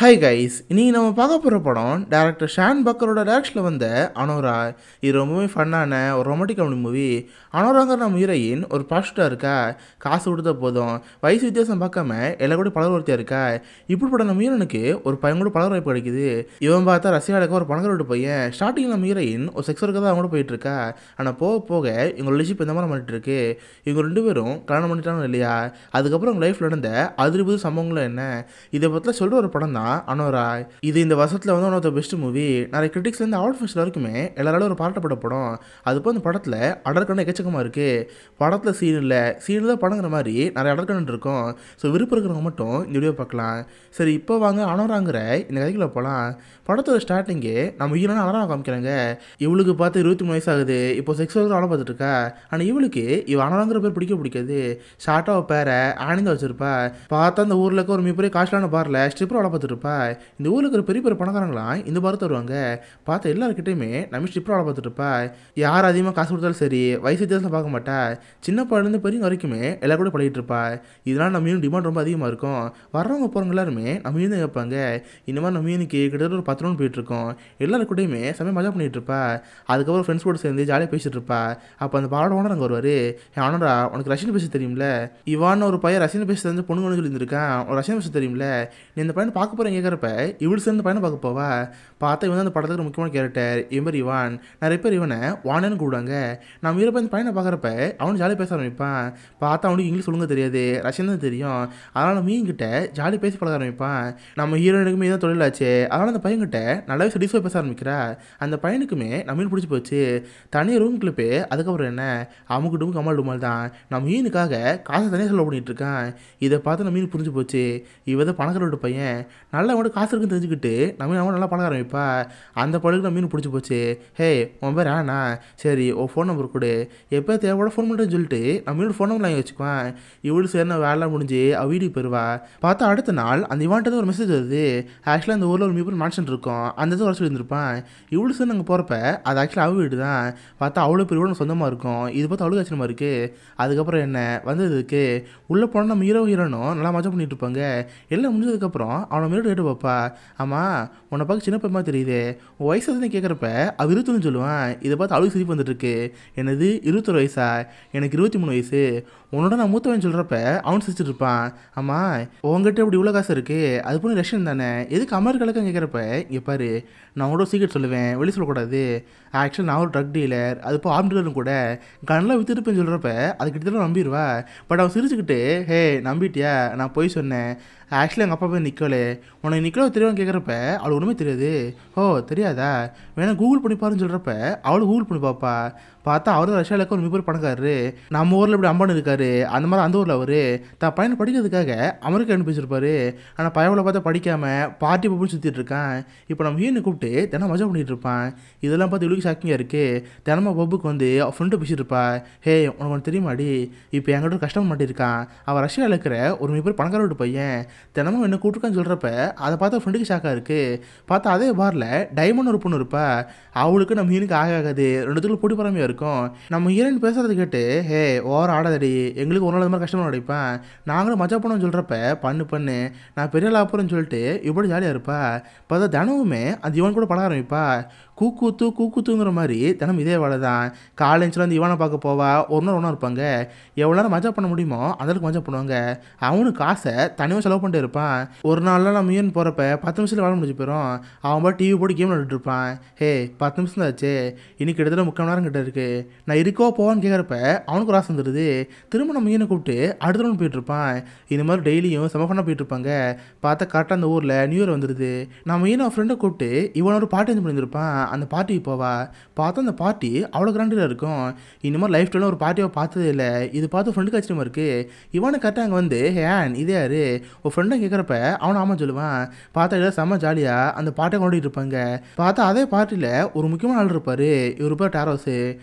Hi guys, இன்னைக்கு நம்ம பார்க்க போகிற படம் டேரக்டர் ஷான் பக்கரோட டேரக்ஷனில் வந்த அனோரா. இது ரொம்பவே ஃபன்னான ஒரு ரொமாட்டிக் காமெடி மூவி. அனோராங்கிற நம்ம ஹீரோயின் ஒரு ப்ராஸ்டியூட்டாக இருக்கா. காசு கொடுத்தா போதும், வயசு வித்தியாசம் பார்க்காம எல்லா கூட பழக ஒருத்தியாக இருக்கா. இப்படிப்பட்ட நம்ம ஹீரோனுக்கு ஒரு பையன் கூட பழக வாய்ப்பு கிடைக்குது. இவன் பார்த்தா ரஷ்யாவுக்கு ஒரு பணக்கார வீட்டு பையன். ஸ்டார்டிங் நம்ம ஹீரோயின் ஒரு செக்ஸருக்கு தான் அவங்க கூட போயிட்டு இருக்கா. ஆனால் போக போக இவங்க ரிலேஷிப் இந்த மாதிரி பண்ணிட்டு இருக்கு. இவங்க ரெண்டு பேரும் கல்யாணம் பண்ணிட்டாங்க இல்லையா. அதுக்கப்புறம் அவங்க லைஃப்பில் நடந்த அதிர்புது சம்பவங்களும் என்ன, இதை பற்றில சொல்கிற ஒரு படம் தான் அனோரா. இது இந்த வருஷத்தில் வந்து one of the best movie. நிறைய கிரிட்டிக்ஸ்லேருந்து அவார்ட் ஃபெஸ்ட் வரைக்குமே எல்லாராலும் ஒரு பாராட்டப்பட்ட படம். அதுப்போ அந்த படத்தில் அடற்கண்ணு எக்கச்சக்கமாக இருக்குது. படத்தில் சீன் இல்லை, சீன் தான் படங்கிற மாதிரி நிறைய அடற்கண்ணு இருக்கும். ஸோ விருப்பம் இருக்கிறவங்க மட்டும் இந்த வீடியோ பார்க்கலாம். சரி, இப்போ வாங்க அனோராங்கிற இந்த கதைக்குள்ள போகலாம். படத்தோட ஸ்டார்டிங்கு நம்ம ஹீரோனா அனோரா காமிக்கிறாங்க. இவளுக்கு பார்த்து 23 வயசு ஆகுது. இப்போ செக்ஸ் ஒர்க்கர் ஆள பார்த்துட்டு இருக்கா. ஆனால் இவளுக்கு அனோராங்கிற பேர் பிடிக்காது. ஷார்ட்டாக பேரை ஆனந்தா வச்சிருப்பா. பார்த்தா அந்த ஊரில் இருக்க ஒரு மிகப்பெரிய காஸ்ட்லான பாரில் ஸ்ட்ரிப்பர் ஆள பார்த்துட்டு இருப்பா. இந்த ஊருக்கு இருக்கிற பெரிய பெரிய பணக்காரங்களாம் இந்த பாரத்தை வருவாங்க. பார்த்தா எல்லாருக்கிட்டையுமே நம்ம ஸ்ட்ரிப்பர் ஆள பார்த்துட்டு இருப்பா. யார் அதிகமாக காசு கொடுத்தாலும் சரி, வயசு வித்தியாசம் பார்க்க மாட்டா. சின்ன பழந்து பெரிய வரைக்குமே எல்லா கூட பழகிட்டு இருப்பா. இதனால் நம்ம மீன் டிமாண்ட் ரொம்ப அதிகமாக இருக்கும். வர்றவங்க போகிறவங்க எல்லாருமே நம்ம மீன் தான் கேட்பாங்க. இந்த மாதிரி நம்ம மீனுக்கு கிட்டத்தட்ட ஒரு 10 ரவுண்ட் போயிட்டு இருக்கோம். எல்லாரும் கூடயுமே செம்மையாக மஜா பண்ணிட்டு இருப்பா. அதுக்கப்புறம் ஃப்ரெண்ட்ஸ் கூட சேர்ந்து ஜாலியாக பேசிட்டு இருப்பா. அப்போ அந்த பாட ஓனர் அங்கே வருவார். ஆனடா, உனக்கு ரஷ்யன் பேச தெரியும்ல. இவான்னு ஒரு பையன் ரஷ்யன் பேச தெரிஞ்ச பொண்ணுங்க சொல்லியிருந்திருக்கான். ஒரு ரஷ்யன் பேச தெரியும்ல. நீ இந்த பையனை பார்க்க போகிறேன் கேட்குறப்ப இவள் சேர்ந்து பையனை பார்க்க போவா. பார்த்தா இவன் தான் அந்த படத்துக்கு ஒரு முக்கியமான கேரக்டர். இவன் பேர் இவான். நிறைய பேர் இவனை வானன்னு கூப்பிடுவாங்க. நம்ம இருப்ப இந்த பையனை பார்க்குறப்ப அவனு ஜாலியாக பேச ஆரம்பிப்பான். பார்த்தா அவனுக்கு இங்கிலீஷ் ஒழுங்காக தெரியாது, ரஷ்யன் தான் தெரியும். அதனால் மீன் கிட்ட ஜாலி பேசி பழக ஆரம்பிப்பான். நம்ம ஹீரோனுக்குமே தான் தொழிலாச்சு. அதனால் அந்த பையன்கிட்ட நல்லாவே சடிஸாக பேச ஆரம்பிக்கிறா. அந்த பையனுக்குமே நம்ம மீன் பிடிச்சி போச்சு. தனியாக ரூம் கிளிப்பு. அதுக்கப்புறம் என்ன, அமுக்கு டுமுக்கு அம்மாள் டுமால் தான். நம்ம மீனுக்காக காசை தனியாக செலவு பண்ணிட்டு இருக்கான். இதை பார்த்து நம்ம மீன் புரிஞ்சு போச்சு. இவ தான் பணக்கார வீட்டு பையன். நல்லா அவனோட காசு இருக்குன்னு தெரிஞ்சுக்கிட்டு நம்ம அவன் நல்லா பழக ஆரம்பிப்பா. அந்த பழகுக்கு நம்ம மீன் பிடிச்சி போச்சு. ஹே, உன் பேர் ஆனா, சரி உன் ஃபோன் நம்பர் கொடு, எப்போ தேவையோட ஃபோன் பண்ணுறேன்னு சொல்லிட்டு நம்ம மீனோட ஃபோன் நம்பர் வாங்கி வச்சுக்குவான். இவಳು சேர்ந்து வேலை முடிஞ்சு அவள் வீட்டுக்கு போயிடுவா. பார்த்தா அடுத்த நாள் அந்த இவான்ட்டு ஒரு மெசேஜ் வருது. ஆக்சுவலாக அந்த ஊரில் ஒரு மிகப்பெரிய மேன்ஷன் இருக்கும். அந்த இதை வர சொல்லியிருந்திருப்பான். இவಳು சேர்ந்து அங்கே போகிறப்ப அது ஆக்சுவலாக அவள் வீடு தான். பார்த்தா அவ்வளோ பெரிய வீடு சொந்தமாக இருக்கும். இது பார்த்து அவ்வளோ ஆச்சரியமாக இருக்குது. அதுக்கப்புறம் என்ன வந்ததுக்கு உள்ளே போனால் நம்ம ஹீரோனும் நல்லா மஜா பண்ணிட்டு இருப்பாங்க. எல்லாம் முடிஞ்சதுக்கப்புறம் அவனை மீறி கேட்டு பார்ப்பா. ஆமாம், உன்னை பார்க்க சின்ன பையமாக தெரியுது, உன் வயசு எதுன்னு கேட்குறப்ப அவள் 21 சொல்லுவான். இதை பார்த்து அவளுக்கு சிரிப்பு வந்துட்டுருக்கு. என்னது 21 வயசா, எனக்கு 23 வயசு. உன்னோட நான் மூத்தவன் சொல்கிறப்ப அவன் சிரிச்சிட்டு இருப்பான். ஆமாம், உங்ககிட்ட இப்படி இவ்வளோ காசு இருக்குது, அது போன ரஷ்யன் தானே, எதுக்கு அமெரிக்காவுக்கு கேட்குறப்ப இங்கே பாரு, நான் உங்களோட சீக்கிரம் சொல்லுவேன், வெளியே சொல்லக்கூடாது. ஆக்சுவலாக நான் ஒரு ட்ரக் டீலர், அது இப்போ ஆர்ம் டீலரும் கூட. கண்ணெலாம் வித்துருப்பேன்னு சொல்கிறப்ப அது கிட்டத்தட்ட நம்பிடுவா. பட் அவன் சிரிச்சுக்கிட்டு, ஹே நம்பிட்டியா, நான் போய் சொன்னேன். ஆக்சுவலி எங்கள் அப்பா போய் நிற்கலே, உனக்கு நிற்கலோ தெரியும்னு கேட்குறப்ப அவளுக்கு ஒன்றுமே தெரியாது. ஓ தெரியாதா, வேணா கூகுள் பண்ணி பாருன்னு சொல்கிறப்ப அவளும் கூகுள் பண்ணி பார்ப்பா. பார்த்தா அவர் தான் ரஷ்யாவில் ஒரு மிகப்பெரிய பணக்காரரு. நம்ம ஊரில் இப்படி அம்பானு இருக்காரு, அந்த மாதிரி அந்த ஊரில் அவர் தான் பையனை படிக்கிறதுக்காக அமெரிக்கா அனுப்பி வச்சிருப்பாரு. ஆனால் பையனை பார்த்தா படிக்காமல் பார்ட்டி போய் சுற்றிட்டு இருக்கான். இப்போ நம்ம ஹீரோனை கூப்பிட்டு தினம் மஜா பண்ணிட்டு இருப்பான். இதெல்லாம் பார்த்து இவளுக்கு ஷாக்கிங்காக இருக்குது. தினமும் பப்புக்கு வந்து அவள் ஃப்ரெண்டு பேசிட்டு இருப்பா. ஹே, உனக்கு தெரியுமாடி, இப்போ என்கிட்ட கஷ்டம் மாட்டிருக்கான். அவன் ரஷ்யாவில் இருக்கிற ஒரு மிகப்பெரிய பணக்கார வீட்டு பையன். தினமும் என்ன கூப்பிட்டுருக்கான்னு சொல்கிறப்ப அதை பார்த்து ஃப்ரெண்டுக்கு ஷாக்காக இருக்குது. பார்த்தா அதே பாரில் டைமண்ட் ஒரு பொண்ணு இருப்பா. அவளுக்கு நம்ம ஹீரோனுக்கு ஆகாது, ரெண்டுத்துக்குள்ள போட்டி பொறாமையாக இருக்கும். நம்ம ஹீரோயின் பேசுறது கேட்டு, ஹே ஓர ஆடாதடி, எங்களுக்கு ஒரு நாள் மாதிரி கஷ்டமாக நடிப்பேன், நாங்களும் மஜா பண்ணோன்னு சொல்கிறப்ப பண்ணு நான் பெரிய லாப்பறேன்னு சொல்லிட்டு இப்படி ஜாலியாக இருப்பா. பார்த்தா தினமுமே அந்த இவன் கூட பழக ஆரம்பிப்பா. கூக்கூத்துங்கிற மாதிரி தினம் இதே வேலை தான். காலேஜில் வந்து இவனை பார்க்க போவா. ஒரு நாள் ஒன்றா இருப்பாங்க. எவ்வளோ நேரம் மஜா பண்ண முடியுமோ அதற்கு மஜா பண்ணுவாங்க. அவனுக்கு காசை தனியாக செலவு பண்ணிட்டு இருப்பான். ஒரு நாள்லாம் நம்ம மீன் போகிறப்ப 10 நிமிஷத்தில் வேலை முடிஞ்சு போயிடும். அவன் போய் டிவி போட்டு கேம் விளையாடிட்டு இருப்பான். ஹே 10 நிமிஷம் தான் ஆச்சு, இன்னைக்கு கிட்டத்தட்ட 3/4 நேரம் கிட்ட இருக்குது, நான் இருக்கோ போவான்னு கேட்குறப்ப அவனுக்கு ஒரு ஆசை வந்துடுது. திரும்ப நம்ம மீனை கூப்பிட்டு அடுத்த ரவுண்ட் போயிட்டு இருப்பான். இந்த மாதிரி டெய்லியும் செமஃபனாக போயிட்டு இருப்பாங்க. பார்த்தா கரெக்டாக அந்த ஊரில் நியூ இயர் வந்துடுது. நம்ம மீனை ஃப்ரெண்டை கூப்பிட்டு இவன் ஒரு பார்ட்டி வந்து பண்ணியிருப்பான். அந்த பார்ட்டிக்கு போவா. பார்த்தா அந்த பார்ட்டி அவ்வளோ கிராண்டில் இருக்கும். இந்த மாதிரி லைஃப் டைமில் ஒரு பார்ட்டியை பார்த்ததே இல்லை. இது பார்த்து ஃப்ரெண்டுக்கு ஆச்சரியமாக இருக்குது. இவனை கரெக்டாக அங்கே வந்து ஹேன் இதே யாரு ஒரு ஃப்ரெண்டை கேட்குறப்ப அவனை ஆமாம் சொல்லுவான். பார்த்தா எல்லாம் செம்ம ஜாலியாக அந்த பார்ட்டியை கொண்டுட்டு இருப்பாங்க. பார்த்தா அதே பார்ட்டியில் ஒரு முக்கியமான ஆள் இருப்பார். இவர் பேர் டாரோஸு.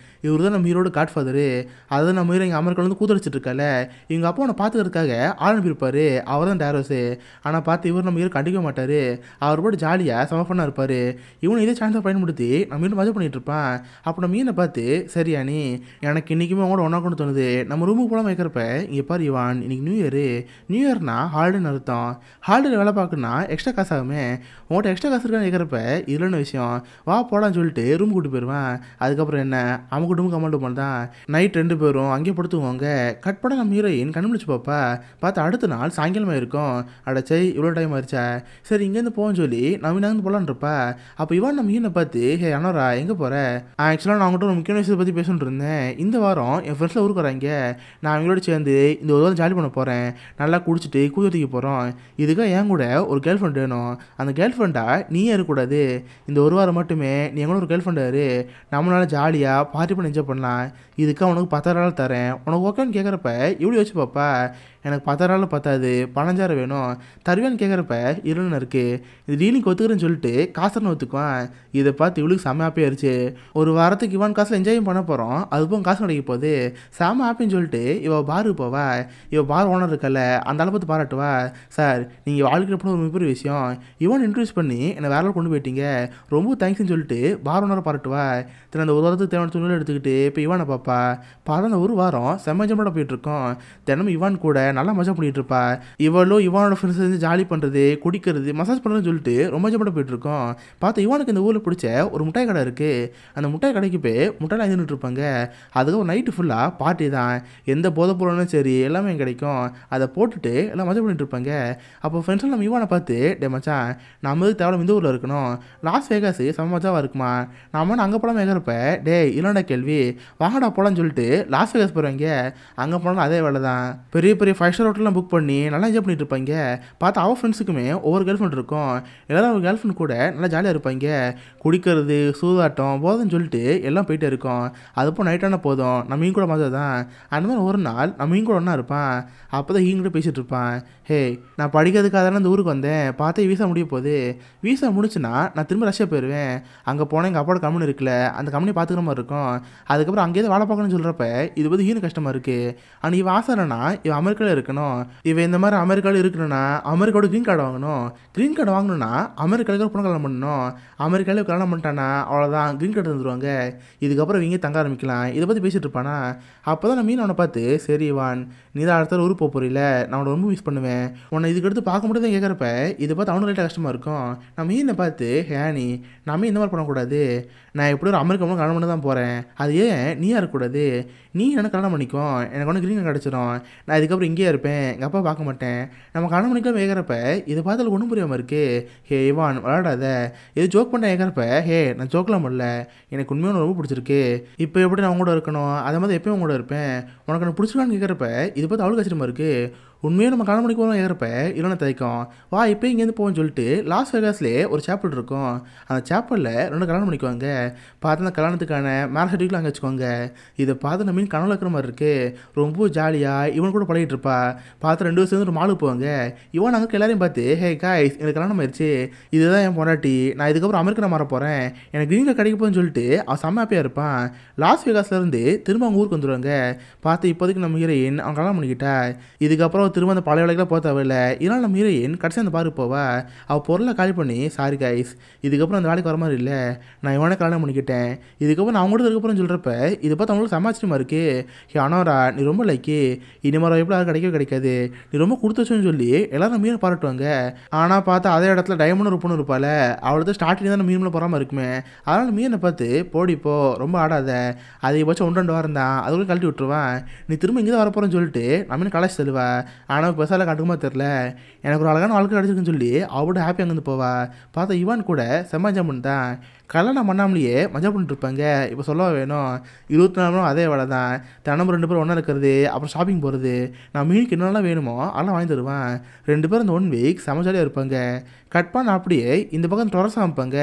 இவர் தான் நம்ம ஹீரோட காட் ஃபாதரு. அதான் நம்ம ஹீரோ இங்கே அமெரிக்காவில் வந்து கூத்தடிச்சிட்டு இருக்கால, இவங்க அப்பா அவனை பார்த்துக்கிறதுக்காக ஆள் அனுப்பியிருப்பாரு. அவர் தான் டேரோஸு. ஆனால் பார்த்து இவர் நம்ம ஹீரோ கண்டிக்க மாட்டார். அவர் போட்டு ஜாலியாக செம பண்ணா இருப்பார். இவனை இதே சான்ஸை பயன்படுத்தி நம்ம மீன் மஜா பண்ணிட்டு இருப்பான். அப்போ நம்ம மீனை பார்த்து சரியா நீ எனக்கு இன்றைக்குமே அவங்களோட ஒன்றா கொண்டு தோணுது, நம்ம ரூமுக்கு போகலாம் வைக்கிறப்ப இங்கே பாரு இவான், இன்னைக்கு நியூ இயர்னா ஹாலிடேன்னு அர்த்தம். ஹாலிடே வேலை பார்க்கணுன்னா எக்ஸ்ட்ரா காசு ஆகுமே, உங்கள்கிட்ட எக்ஸ்ட்ரா காசு இருக்கான்னு கேட்குறப்ப இதுலன்னு விஷயம் வா போடான்னு சொல்லிட்டு ரூம் கூட்டு போயிடுவேன். அதுக்கப்புறம் என்ன அவங்க குடும்பம் கமெண்ட் பண்ணதான் நைட் 2 பேரும் அங்கேயே படுத்துக்குவாங்க. கட் பண்ண நம்ம ஹீரோயின் கண்டுபிடிச்சு பார்ப்பா. பார்த்து அடுத்த நாள் சாயங்காலமாக இருக்கும். அடைச்சை இவ்வளோ டைம் ஆயிடுச்சா, சரி இங்கேருந்து போவோன்னு சொல்லி நவீனாந்து போகலான்னு இருப்பா. அப்போ இவன் நம்ம ஹீரோனை பார்த்து ஹே அனோரா எங்கே போகிற, ஆக்சுவலாக நான் அவங்ககிட்ட ஒரு முக்கியமான விஷயத்தை பற்றி பேசிட்டு இருந்தேன். இந்த வாரம் என் ஃப்ரெண்ட்ஸில் ஊருக்கு வராங்க, நான் அவங்களோட சேர்ந்து இந்த ஒரு வாரம் ஜாலி பண்ண போகிறேன், நல்லா குடிச்சிட்டு கூத்தடிக்க போகிறோம். இதுக்காக என் கூட ஒரு கேர்ள் ஃப்ரெண்ட் வேணும். அந்த கேர்ள் ஃப்ரெண்டாக நீயே இருக்கக்கூடாது, இந்த ஒரு வாரம் மட்டுமே நீ எங்களோட ஒரு கேர்ள் ஃப்ரெண்டாக இரு, நம்மளால ஜாலியாக பார்ட்டி பண்ணி என்ஜாய் பண்ணலாம். இதுக்காக உனக்கு 10,000 தரேன், உனக்கு ஓகேன்னு கேட்குறப்ப இப்படி வச்சு பாப்பா. எனக்கு 10,000 பத்தாது, 15,000 வேணும், தருவேன்னு கேட்குறப்ப இருன்னு இருக்குது. இது டீலிங் ஒத்துக்கிறேன்னு சொல்லிட்டு காசுன்னு ஒத்துக்குவான். இதை பார்த்து இவளுக்கு செம்ம ஹாப்பியாக இருந்துச்சு. ஒரு வாரத்துக்கு இவன் காசில் என்ஜாயும் பண்ண போகிறோம், அதுவும் காசு கிடைக்க போகுது, செம்ம ஹாப்பின்னு சொல்லிட்டு இவள் பாருக்கு போவா. இவள் பார் ஓனர் இருக்கல அந்த அளவுக்கு பாராட்டுவா. சார் நீங்கள் வாழ்க்கையில் போன ஒரு மிகப்பெரிய விஷயம், இவன் இன்ட்ரடியூஸ் பண்ணி என்னை வேற கொண்டு போயிட்டீங்க, ரொம்ப தேங்க்ஸ்ன்னு சொல்லிட்டு பார் ஓனரை பாராட்டுவா. தினம் அந்த ஒரு வாரத்துக்கு தேவையான துணியில் எடுத்துக்கிட்டு இப்போ இவானை பார்ப்பா. பார்த்தா அந்த ஒரு வாரம் செம்ம ஜம்பட போயிட்டுருக்கோம். தினமும் இவான் கூட நல்லா மஜா பண்ணிட்டு இருப்பா. இவளும் இவானோட ஃப்ரெண்ட்ஸ் வந்து ஜாலி பண்ணுறது, குடிக்கிறது, மசாஜ் பண்ணுறதுன்னு சொல்லிட்டு ரொம்ப ஜம்பட போயிட்டுருக்கோம். பார்த்து இவானுக்கு இந்த ஊரில் பிடிச்ச ஒரு முட்டாய் கடை இருக்குது. அந்த முட்டாய் கடைக்கு போய் முட்டைலாம் எழுந்துட்டு இருப்பாங்க. அதுக்கு நைட்டு ஃபுல்லாக பார்ட்டி தான், எந்த போதை பொருளும் சரி எல்லாமே கிடைக்கும். அதை போட்டுட்டு எல்லாம் மஜா பண்ணிட்டு இருப்பாங்க. அப்போ ஃப்ரெண்ட்ஸ் நம்ம இவானை பார்த்து டே மச்சான் நம்ம தேவை இந்த ஊரில் இருக்கணும், லாஸ் வேகாஸு செம்ம மஜாவாக இருக்குமா, நாம அங்கே போகலாம் கேட்குறப்ப டே இல்லைடா கேள்வி வாங்கடா போகலான்னு சொல்லிட்டு லாஸ் வேகாஸ் போகிறாங்க. அங்கே போனாலும் அதே வேலை தான், பெரிய பெரிய 5 ஸ்டார் ஹோட்டல்லாம் புக் பண்ணி நல்லா என்ஜாய் பண்ணிட்டு இருப்பாங்க. பார்த்தா அவள் ஃப்ரெண்ட்ஸுக்குமே ஒவ்வொரு கேர்ள் ஃப்ரெண்ட் இருக்கும். எல்லாரும் அவங்க கேர்ள் ஃப்ரெண்ட் கூட நல்லா ஜாலியாக இருப்பாங்க. குடிக்கிறது, சூதாட்டம், போதுன்னு சொல்லிட்டு எல்லாம் போயிட்டே இருக்கும். அதுப்போ நைட்டான போதும் நம்ம கூட மஜா தான். அந்த மாதிரி ஒரு நாள் நம்ம கூட ஒன்றா இருப்பான். அப்போ தான் கூட பேசிகிட்டு இருப்பான். ஹே நான் படிக்கிறதுக்காக தானே இந்த ஊருக்கு வந்தேன், பார்த்தே வீசா முடிய போகுது, வீசா முடிச்சுன்னா நான் திரும்ப ரஷ்யா போயிடுவேன். அங்கே போனால் எங்கள் அப்பாவோட கம்பெனி இருக்குல்ல அந்த கம்பெனி பார்த்துக்கிற மாதிரி இருக்கும். அதுக்கப்புறம் அங்கேயே வேலை பார்க்கணும்னு சொல்கிறப்ப இது வந்து ஹீனு கஷ்டமாக இருக்குது. ஆனால் இவன் ஆசைனா இவன் அமெரிக்காவில் இருக்கணும். இவன் இந்த மாதிரி அமெரிக்காவில் இருக்கணும்னா அமெரிக்காவோட க்ரீன் கார்டு வாங்கணும். க்ரீன் கார்டு வாங்கணும்னா அமெரிக்காவுக்கு பொண்ணு கல்யாணம் பண்ணணும். அமெரிக்காவில் கல்யாணம் பண்ணிட்டானா அவ்வளோதான், க்ரீன் கார்டு தந்துடுவாங்க. இதுக்கப்புறம் இவங்க தங்க ஆரம்பிக்கலாம். இதை பற்றி பேசிகிட்டு இருப்பானா. அப்போ தான் நான் மீன் அவனை பார்த்து சரி இவான் நீ தான் அடுத்த ஊருக்கு போக போகிறீல, நான் அவனை ரொம்ப மிஸ் பண்ணுவேன், உன்னை இதுக்கடுத்து பார்க்க முடியாது கேட்குறப்ப இதை பார்த்து அவனுக்கு லைட்டாக கஷ்டமாக இருக்கும். நான் மீனை பார்த்து ஹேனி நம்ம இந்த மாதிரி பண்ணக்கூடாது, நான் எப்படி ஒரு அமெரிக்கா கல்யாணம் பண்ண தான் போகிறேன், அது ஏன் நீயா இருக்கக்கூடாது, நீ எனக்கு கல்யாணம் பண்ணிக்கோ, எனக்கு ஒன்று க்ரீன் கிடச்சிரும், நான் இதுக்கப்புறம் இங்கேயே இருப்பேன், எங்கள் அப்பா பார்க்க மாட்டேன், நம்ம கல்யாணம் பண்ணிக்கலாம் கேட்குறப்ப இதை பார்த்தால ஒன்றும் புரியாமல் இருக்குது. ஹே இவான் விளாடாத, இது ஜோக் பண்ண கேட்குறப்ப ஹே நான் ஜோக்கெலாம் பண்ணல, எனக்கு உண்மையான ரொம்ப பிடிச்சிருக்கு, இப்போ எப்படி நான் உங்களோட இருக்கணும் அதே மாதிரி எப்பயும் உங்களோட இருப்பேன், உனக்கு எனக்கு பிடிச்சிருக்கான்னு கேட்குறப்ப இது பார்த்து அவளுக்கு கஷ்டமாக இருக்குது. உண்மையாக நம்ம கல்யாணம் பண்ணிக்கு போகிறோம் கேட்குறப்ப இல்லைன்னா தைக்கும் வா இப்போ இங்கேருந்து போவோன்னு சொல்லிட்டு லாஸ் வேகாஸ்லேயே ஒரு சேப்பல் இருக்கும். அந்த சேப்பலில் 2 கல்யாணம் பண்ணிக்குவாங்க. பார்த்து அந்த கல்யாணத்துக்கான மேரேஜ் சர்டிஃபிகேட் அங்கே வச்சுக்கோங்க. இதை பார்த்து நம்ம கனவுல இருக்கிற மாதிரி இருக்குது. ரொம்ப ஜாலியாக இவன் கூட பழகிட்டு இருப்பா. பார்த்து 2 சேர்ந்து ஒரு மாலுக்கு போவாங்க. இவன் அங்கே எல்லாரையும் பார்த்து ஹே காய்ஸ் எனக்கு கல்யாணம் ஆயிடுச்சு, இதுதான் என் பொண்டாட்டி, நான் இதுக்கப்புறம் அமெரிக்கா மாற போகிறேன், எனக்கு க்ரீன் கார்டு கிடைக்க போகுதுன்னு சொல்லிட்டு அவன் செம்ம ஹாப்பியாக இருப்பான். லாஸ் வேகாஸ்லேருந்து திரும்ப அவங்க ஊருக்கு வந்துடுவாங்க. பார்த்து இப்போதைக்கு நம்ம ஹீரோயின் அவன் கல்யாணம் பண்ணிக்கிட்டா. இதுக்கப்புறம் திரும்ப அந்த பழைய வேலைக்கெல்லாம் போக தேவையில்லை. இதனால் நம்ம ஹீரோயின் கடைசி அந்த பாருக்கு போவா. அவள் பொருளை காலி பண்ணி சாரி காய்ஸ் இதுக்கப்புறம் அந்த வேலைக்கு வர மாதிரி இல்லை, நான் இவனே கல்யாணம் பண்ணிக்கிட்டேன், இதுக்கப்புறம் நான் கூட இருக்கப்பறம் சொல்கிறப்ப இதை பார்த்து அவங்களுக்கு சமாச்சாரமாக இருக்குது. அனோரா நீ ரொம்ப லைக்கு, இனிமேல் எப்படி யாரும் கிடைக்கவே கிடைக்காது, நீ ரொம்ப கொடுத்து வச்சுன்னு சொல்லி எல்லாரும் மீன் பாராட்டுவாங்க. ஆனால் பார்த்தா அதே இடத்துல டைமண்ட் ஒரு பொண்ணு இருப்பாள், அவளுக்கு ஸ்டார்டிங் தான் மீனில் போகாமல் இருக்குமே, அதனால் மீனை பார்த்து போடிப்போ ரொம்ப ஆடாத, அதிகபட்சம் 1-2 வாரம் தான் அதுக்குள்ளே கழட்டி விட்டுருவான், நீ திரும்ப இங்கே தான் வரப்போகிறேன்னு சொல்லிட்டு நம்ம கலாச்சி தருவா. ஆனால் பெருசால கண்டுக்குமா தெரில, எனக்கு ஒரு அழகான வாழ்க்கை கிடச்சிருக்குன்னு சொல்லி அவட ஹாப்பி அங்கேருந்து போவா. பார்த்தா இவான் கூட செம்மாஜாமன் தான் கல்யாணம் பண்ணாமலேயே மஜா பண்ணிட்டு இருப்பாங்க. இப்போ சொல்ல வேணும் 24 மணி அதே வேலை தான், தினமும் 2 பேரும் ஒன்றா இருக்கிறது, அப்புறம் ஷாப்பிங் போகிறது, நான் மீனுக்கு என்னெல்லாம் வேணுமோ அதெல்லாம் வாங்கி தருவேன். 2 பேரும் இந்த 1 வீக் சமஜாலியாக இருப்பாங்க. கட் பண்ண அப்படியே இந்த பக்கம் தொடர்ஸ் அமைப்பாங்க.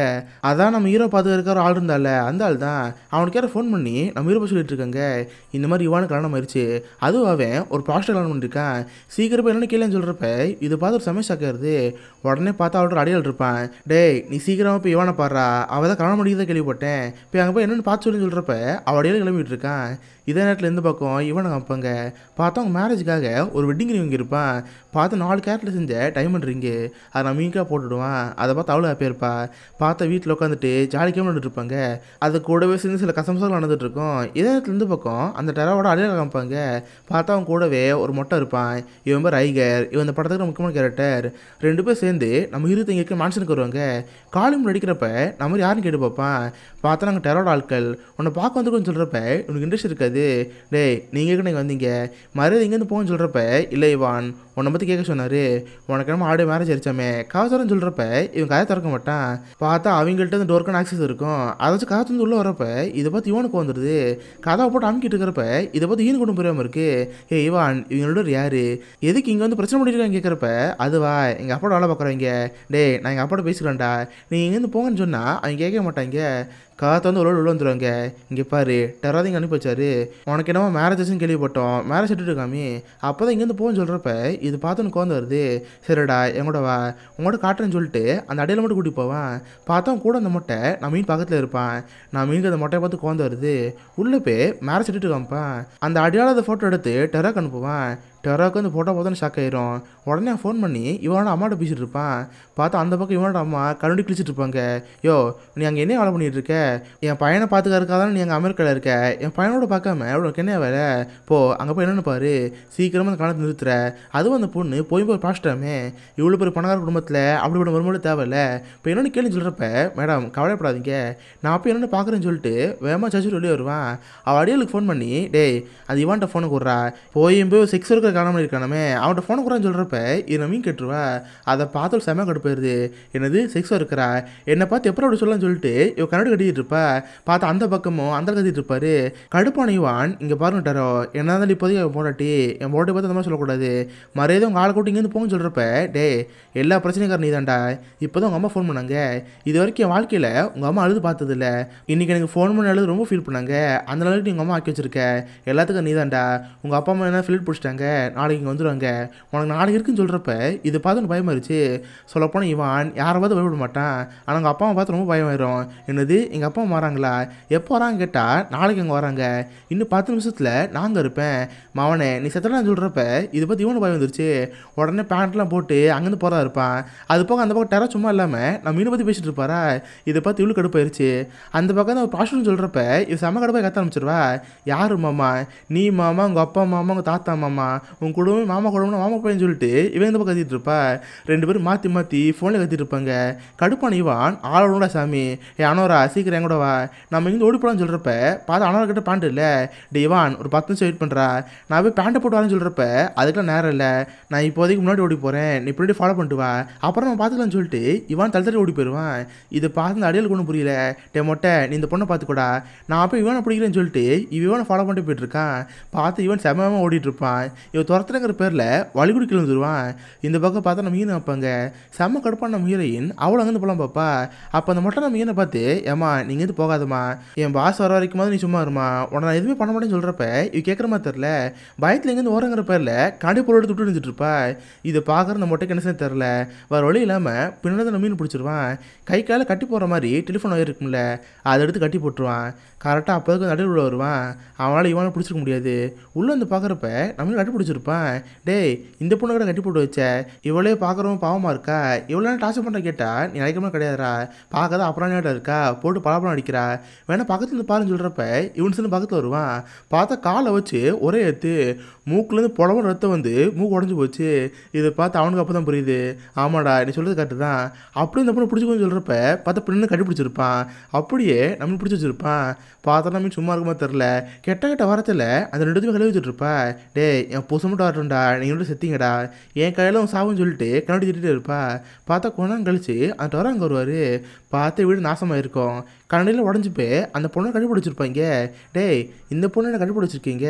அதான் நம்ம ஹீரோ பார்த்து இருக்கிற ஆள் இருந்தால அந்த ஆள் தான். அவனுக்கு யாரும் ஃபோன் பண்ணி நம்ம ஹீரோ சொல்லிட்டு இருக்காங்க இந்த மாதிரி இவானுக்கு கல்யாணம் ஆயிடுச்சு, அதுவும் அவன் ஒரு ப்ராஸ்டர் கல்யாணம் பண்ணியிருக்கான், சீக்கிரம் என்னென்னு கேள்வின்னு சொல்கிறப்ப இது பார்த்து ஒரு சமயம் சாக்கிறது. உடனே பார்த்தா அவளோட அடியால் இருப்பான், டேய் நீ சீக்கிரமாக போய் இவானை பாடுறா, அவள் ஏதோ கல்யாணம் பண்ணிக்கிறத கேள்விப்பட்டேன், போய் அங்கே போய் என்னென்னு பார்த்து சொல்லி சொல்கிறப்ப அவடையில கிளம்பிட்டு இருக்கான். இதே நேரத்தில் எந்த பக்கம் இவனை காப்பாங்க. பார்த்தா அவங்க மேரேஜுக்காக ஒரு வெட்டிங் ரிங் இருப்பான். பார்த்து 4 கேரட்டில் செஞ்ச டைமண்ட் ரிங்கு அதை நான் மீன்காக போட்டுவிடுவான். அதை பார்த்து அவ்வளோ ஹாப்பியாக இருப்பா. பார்த்தா வீட்டில் உட்காந்துட்டு ஜாலிக்காக விளையாண்டுட்டு இருப்பாங்க. அது கூடவே சேர்ந்து சில கசம்சங்கள் நடந்துட்டு இருக்கும். இதே நேரத்தில் இந்த பக்கம் அந்த டெராவோட அடையாளம் காமிப்பாங்க. பார்த்தா அவன் கூடவே ஒரு மொட்டை இருப்பான். இவன் பேர் ரைகர். இவன் இந்த படத்துக்கு முக்கியமான கேரக்டர். 2 பேர் சேர்ந்து நம்ம ஹீரோ இங்கே மான்சனுக்கு வருவாங்க. காலிம் நடிக்கிறப்ப நம்ம யாருன்னு கேட்டு பார்ப்பான். பார்த்தா நாங்கள் டெரோட ஆட்கள் உன்னை பார்க்க வந்துருக்கோன்னு சொல்கிறப்ப உனக்கு இன்ட்ரெஸ்ட் இருக்காது. டேய் நீங்கள் நீங்கள் வந்தீங்க மரியாதை இங்கேருந்து போகணும்னு சொல்கிறப்ப இல்லை இவான் உன்னை பற்றி கேட்க சொன்னார். உனக்கு நம்ம ஆடியோ மேரேஜ் அடிச்சாமே காசரன்னு சொல்கிறப்ப இவன் கதை திறக்க மாட்டான். பார்த்தா அவங்கள்ட்ட இந்த டோர்க்கான ஆக்சஸ் இருக்கும். அதை வச்சு கதை வந்து உள்ளே வரப்ப இதை பார்த்து இவனுக்கு வந்துடுது. கதை போட்டு அமுக்கிட்டு இருக்கிறப்ப இதை பார்த்து ஈனு கொண்டு புரியாமல் இருக்கு. இவான் இவங்களோட யார் எதுக்கு இங்கே வந்து பிரச்சனை பண்ணியிருக்காங்க கேட்குறப்ப அதுவா எங்கள் அப்பாவோட வேலை பார்க்குறவங்க. டே நான் எங்கள் அப்பாவோட பேசிக்கிறேன்டா நீ இங்கேருந்து போங்கன்னு சொன்னால் அவங்க கேட்க மாட்டாங்க. காற்று வந்து உள்ள வந்துடுவாங்க. இங்கே பாரு டெராதிங்க அனுப்பி வச்சாரு. உனக்கு என்னவோ மேரேஜ் ஆச்சுன்னு கேள்விப்பட்டோம், மேரேஜ் எடுத்துட்டு இருக்காமே அப்போ தான் இங்கேருந்து போகணும்னு சொல்கிறப்ப இது பார்த்து எனக்கு கோந்து வருது. சரிடா எங்கூட வா உங்களோட காட்டுறேன்னு சொல்லிட்டு அந்த அடையில மட்டும் கூட்டி போவான். பார்த்தா கூட அந்த மொட்டை நான் மீன் பக்கத்தில் இருப்பான். நான் மீனுக்கு அந்த மொட்டையை பார்த்து கோந்து வருது. உள்ளே போய் மேரேஜ் எடுத்துட்டு காமிப்பான். அந்த அடையாளத்தை ஃபோட்டோ எடுத்து டெராக்கு அனுப்புவான். டெராக்கு வந்து ஃபோட்டோ பார்த்தோன்னு ஷாக் ஆயிரும். உடனே ஃபோன் பண்ணி இவனோட அம்மாட்ட பேசிட்டு இருப்பான். பார்த்தா அந்த பக்கம் இவனோட அம்மா கரண்டி கிழிச்சிட்டு இருப்பாங்க. யோ நீ அங்கே என்ன வேலை பண்ணிட்டு இருக்க? என் பையனை பார்த்துக்காருக்காதான் நீ அங்கே அமெரிக்காவில் இருக்க. என் பையனோட பார்க்காம உனக்கு என்ன வேலை? போ அங்கே போய் என்னென்னு பாரு, சீக்கிரமாக அந்த காலத்தை நிறுத்துற. அதுவும் அந்த பொண்ணு போய் பாஸ்டாமே இவ்வளோ பெரிய பணக்கார குடும்பத்தில் அப்படிப்பட்ட மறுமொழி தேவையில்ல. இப்போ என்னென்னு கேள்வி சொல்கிறப்ப மேடம் கவலைப்படாதீங்க நான் அப்போ என்னென்னு பார்க்குறேன்னு சொல்லிட்டு வேகமாக சர்ச்சு வெளியே வருவான். அவள் அடியாளுக்கு ஃபோன் பண்ணி டேய் அது இவன்ட்ட ஃபோனை கொடுறா போய் செக்ஸ் இருக்கிற காரணம் இருக்கானமே அவன்கிட்ட ஃபோனை கொடுறான்னு சொல்கிறப்ப இதை மீன் கேட்டுருவா. அதை பார்த்து செம கடுப்பாயிருது. என்னது செக்ஸாக இருக்கிறா என்னை பார்த்து எப்போ அப்படி சொல்லலாம்னு சொல்லிட்டு இவ கண்ணாடி கட்டிட்டு இருப்பா. பார்த்தா அந்த பக்கமும் அந்த கத்திட்டு இருப்பாரு. கடுப்பான இவான் இங்கே பாருங்க டெரோ என்ன இருந்தாலும் இப்போதைக்கு போராட்டி என் போட்டை பார்த்து அந்த மாதிரி சொல்லக்கூடாது. மரியாதை உங்கள் ஆளை கூட்டி இங்கேருந்து போங்கன்னு சொல்கிறப்ப டே எல்லா பிரச்சனைக்காரன் நீ தான்டா. இப்போ தான் உங்கள் அம்மா ஃபோன் பண்ணாங்க. இது வரைக்கும் என் வாழ்க்கையில் உங்கள் அம்மா அழுது பார்த்ததில்ல. இன்றைக்கி எனக்கு ஃபோன் பண்ணி அழுது ரொம்ப ஃபீல் பண்ணாங்க. அந்த அளவுக்கு உங்கள் அம்மா ஆக்கி வச்சிருக்க எல்லாத்துக்கும் நீ தான்டா. உங்கள் அப்பா அம்மா என்ன ஃபீல் பிடிச்சிட்டாங்க நாளைக்கு இங்கே வந்துடுவாங்க உனக்கு நாளைக்கு இருக்குன்னு சொல்கிறப்ப இது பார்த்து எனக்கு பயமாயிருச்சு. சொல்லப்போனால் இவான் யாரை பார்த்து பயப்பட மாட்டான். ஆனால் எங்கள் அப்பா அம்மா பார்த்து ரொம்ப பயமாயிரும். என்னது எங்கள் அப்பா அம்மா வராங்களா எப்போ வராங்க கேட்டால் நாளைக்கு அங்கே வராங்க இன்னும் 10 நிமிஷத்தில் நாங்கள் இருப்பேன். மவனே நீ செத்தலான்னு சொல்கிறப்ப இது பார்த்து இவனு பயம் வந்துருச்சு. உடனே பேண்ட்லாம் போட்டு அங்கேருந்து போகிறதா இருப்பான். அது போக அந்த பக்கம் டெரா சும்மா இல்லாமல் நம்ம மீனை பற்றி பேசிட்டு இருப்பாரா. இதை பார்த்து இவ்வளோ கடுப்பாயிருச்சு. அந்த பக்கம் தான் பாஸ்டர்னு சொல்கிறப்ப இது செம்ம கடுப்பாக கத்த ஆரம்பிச்சிருவா. யார் மாமா நீ மாமா உங்கள் அப்பா மாமா உங்கள் தாத்தா மாமா உங்கள் குடும்பம் மாமா குடும்பம் மாமா பையன் சொல்லிட்டு இவன் இந்த பக்கம் கத்திட்டு இருப்பா. 2 பேரும் மாற்றி மாற்றி ஃபோனில் கத்திட்டு இருப்பாங்க. கடுப்பான இவான் ஆளோட சாமி அனோரா சீக்கிரம் எங்கூட வா நம்ம இங்கே ஓடி போகலான்னு சொல்கிறப்ப பார்த்து அனோரா கிட்ட பேண்ட் இல்லை. டே இவான் ஒரு 10 நிமிஷம் வெயிட் பண்ணுறா நான் போய் பேண்ட்டை போட்டு வரேன்னு சொல்கிறப்ப அதுக்கெல்லாம் நேரம் இல்லை நான் இப்போதைக்கு முன்னாடி ஓடி போகிறேன் நீ இப்படி ஃபாலோ பண்ணிட்டு வா அப்புறம் நம்ம பார்த்துக்கலான்னு சொல்லிட்டு இவான் தள்ளி ஓடி போயிடுவான். இதை பார்த்து அடியலுக்கு ஒன்றும் புரியல. டே மொட்டை நீ இந்த பொண்ணை பார்த்துக்கூடா நான் அப்போ இவனை பிடிக்கிறேன்னு சொல்லிட்டு இவனை ஃபாலோ பண்ணிட்டு போயிட்டு இருக்கான். பார்த்து இவன் செமமாக ஓடிட்டு இருப்பான். இவன் துரத்துறங்கிற பேரில் வலிகுடிக்கல வந்துடுவான். இந்த பக்கம் பார்த்தா நம்ம மீன் வைப்பாங்க. செம்ம கடுப்பான நம்ம ஹீரோயின் அவளை அங்கேருந்து போகலாம் பாப்பா. அப்போ அந்த மொட்டை நம்ம மீனை பார்த்து ஏமா நீங்கள் எது போகாதம்மா என் பாஸ் வர வரைக்கும் நீ சும்மா இருமா உடனே நான் எதுவுமே பண்ண மாட்டேன்னு சொல்கிறப்ப இவ கேட்குற மாதிரி தெரில. பயத்தில் எங்கேருந்து ஓரங்கிற பேரில் கண்டி பொருள் எடுத்து விட்டு இருந்துட்டு இருப்பா. இதை பார்க்குற அந்த மொட்டைக்கு என்ன தெரில வேறு வழி இல்லாமல் பின்னாடி நம்ம மீன் பிடிச்சிருவான். கை காலை கட்டி போகிற மாதிரி டெலிஃபோன் ஒயர் இருக்கும்ல அதை எடுத்து கட்டி போட்டுருவான். கரெக்டாக அப்போதுக்கு நடுவில் உள்ள வருவான். அவனால் இவனை பிடிச்சிருக்க முடியாது. உள்ளே வந்து பார்க்குறப்ப நம்மளும் கட்டி பிடிச்சிருப்பான். டேய் இந்த பொண்ணு கூட கட்டி போட்டு வச்ச இவளே பார்க்குறவங்க பாவமாக இருக்கா இவ்வளோ டார்ச்சர் பண்ணுற கேட்டால் நீ நினைக்காம கிடையாதுரா பார்க்காத அப்புறம் இருக்கா போட்டு பலாப்பழம் அடிக்கிறா வேணா பக்கத்துல இருந்து பாருன்னு சொல்கிறப்ப இவன் சேர்ந்து பக்கத்தில் வருவான். பார்த்தா காலை வச்சு ஒரே ஏற்று மூக்குலேருந்து புடவை ரத்தம் வந்து மூக்கு உடஞ்சி போச்சு. இதை பார்த்து அவனுக்கு அப்போ தான் புரியுது ஆமாடா நீ சொல்கிறது கரெக்டு தான். அப்படியே இந்த பொண்ணு பிடிச்சிக்கோன்னு சொல்கிறப்ப பார்த்தா பின்னு கட்டி பிடிச்சிருப்பான். அப்படியே நம்ம பிடிச்சி வச்சிருப்பான். பார்த்தா நம்ம சும்மா இருக்குமா தெரில கெட்ட வரத்தில் அந்த 2 கழுவி வச்சுட்ருப்பா. டே என் புதுசு மட்டும் வரட்டும்டா நீங்கள் மட்டும் செத்திங்கடா என் கையில் அவன் சாவுன்னு சொல்லிட்டு கண்ணாடி திட்டிகிட்டே இருப்பா. பார்த்தா கொஞ்ச நேரம் கழிச்சு அந்த வர அங்கே வருவார். பார்த்து வீடு நாசமாக இருக்கும். கண்ணடியில் உடஞ்சி போய் அந்த பொண்ணை கண்டுபிடிச்சிருப்பாங்க. டேய் இந்த பொண்ணை என்ன கண்டுபிடிச்சிருக்கீங்க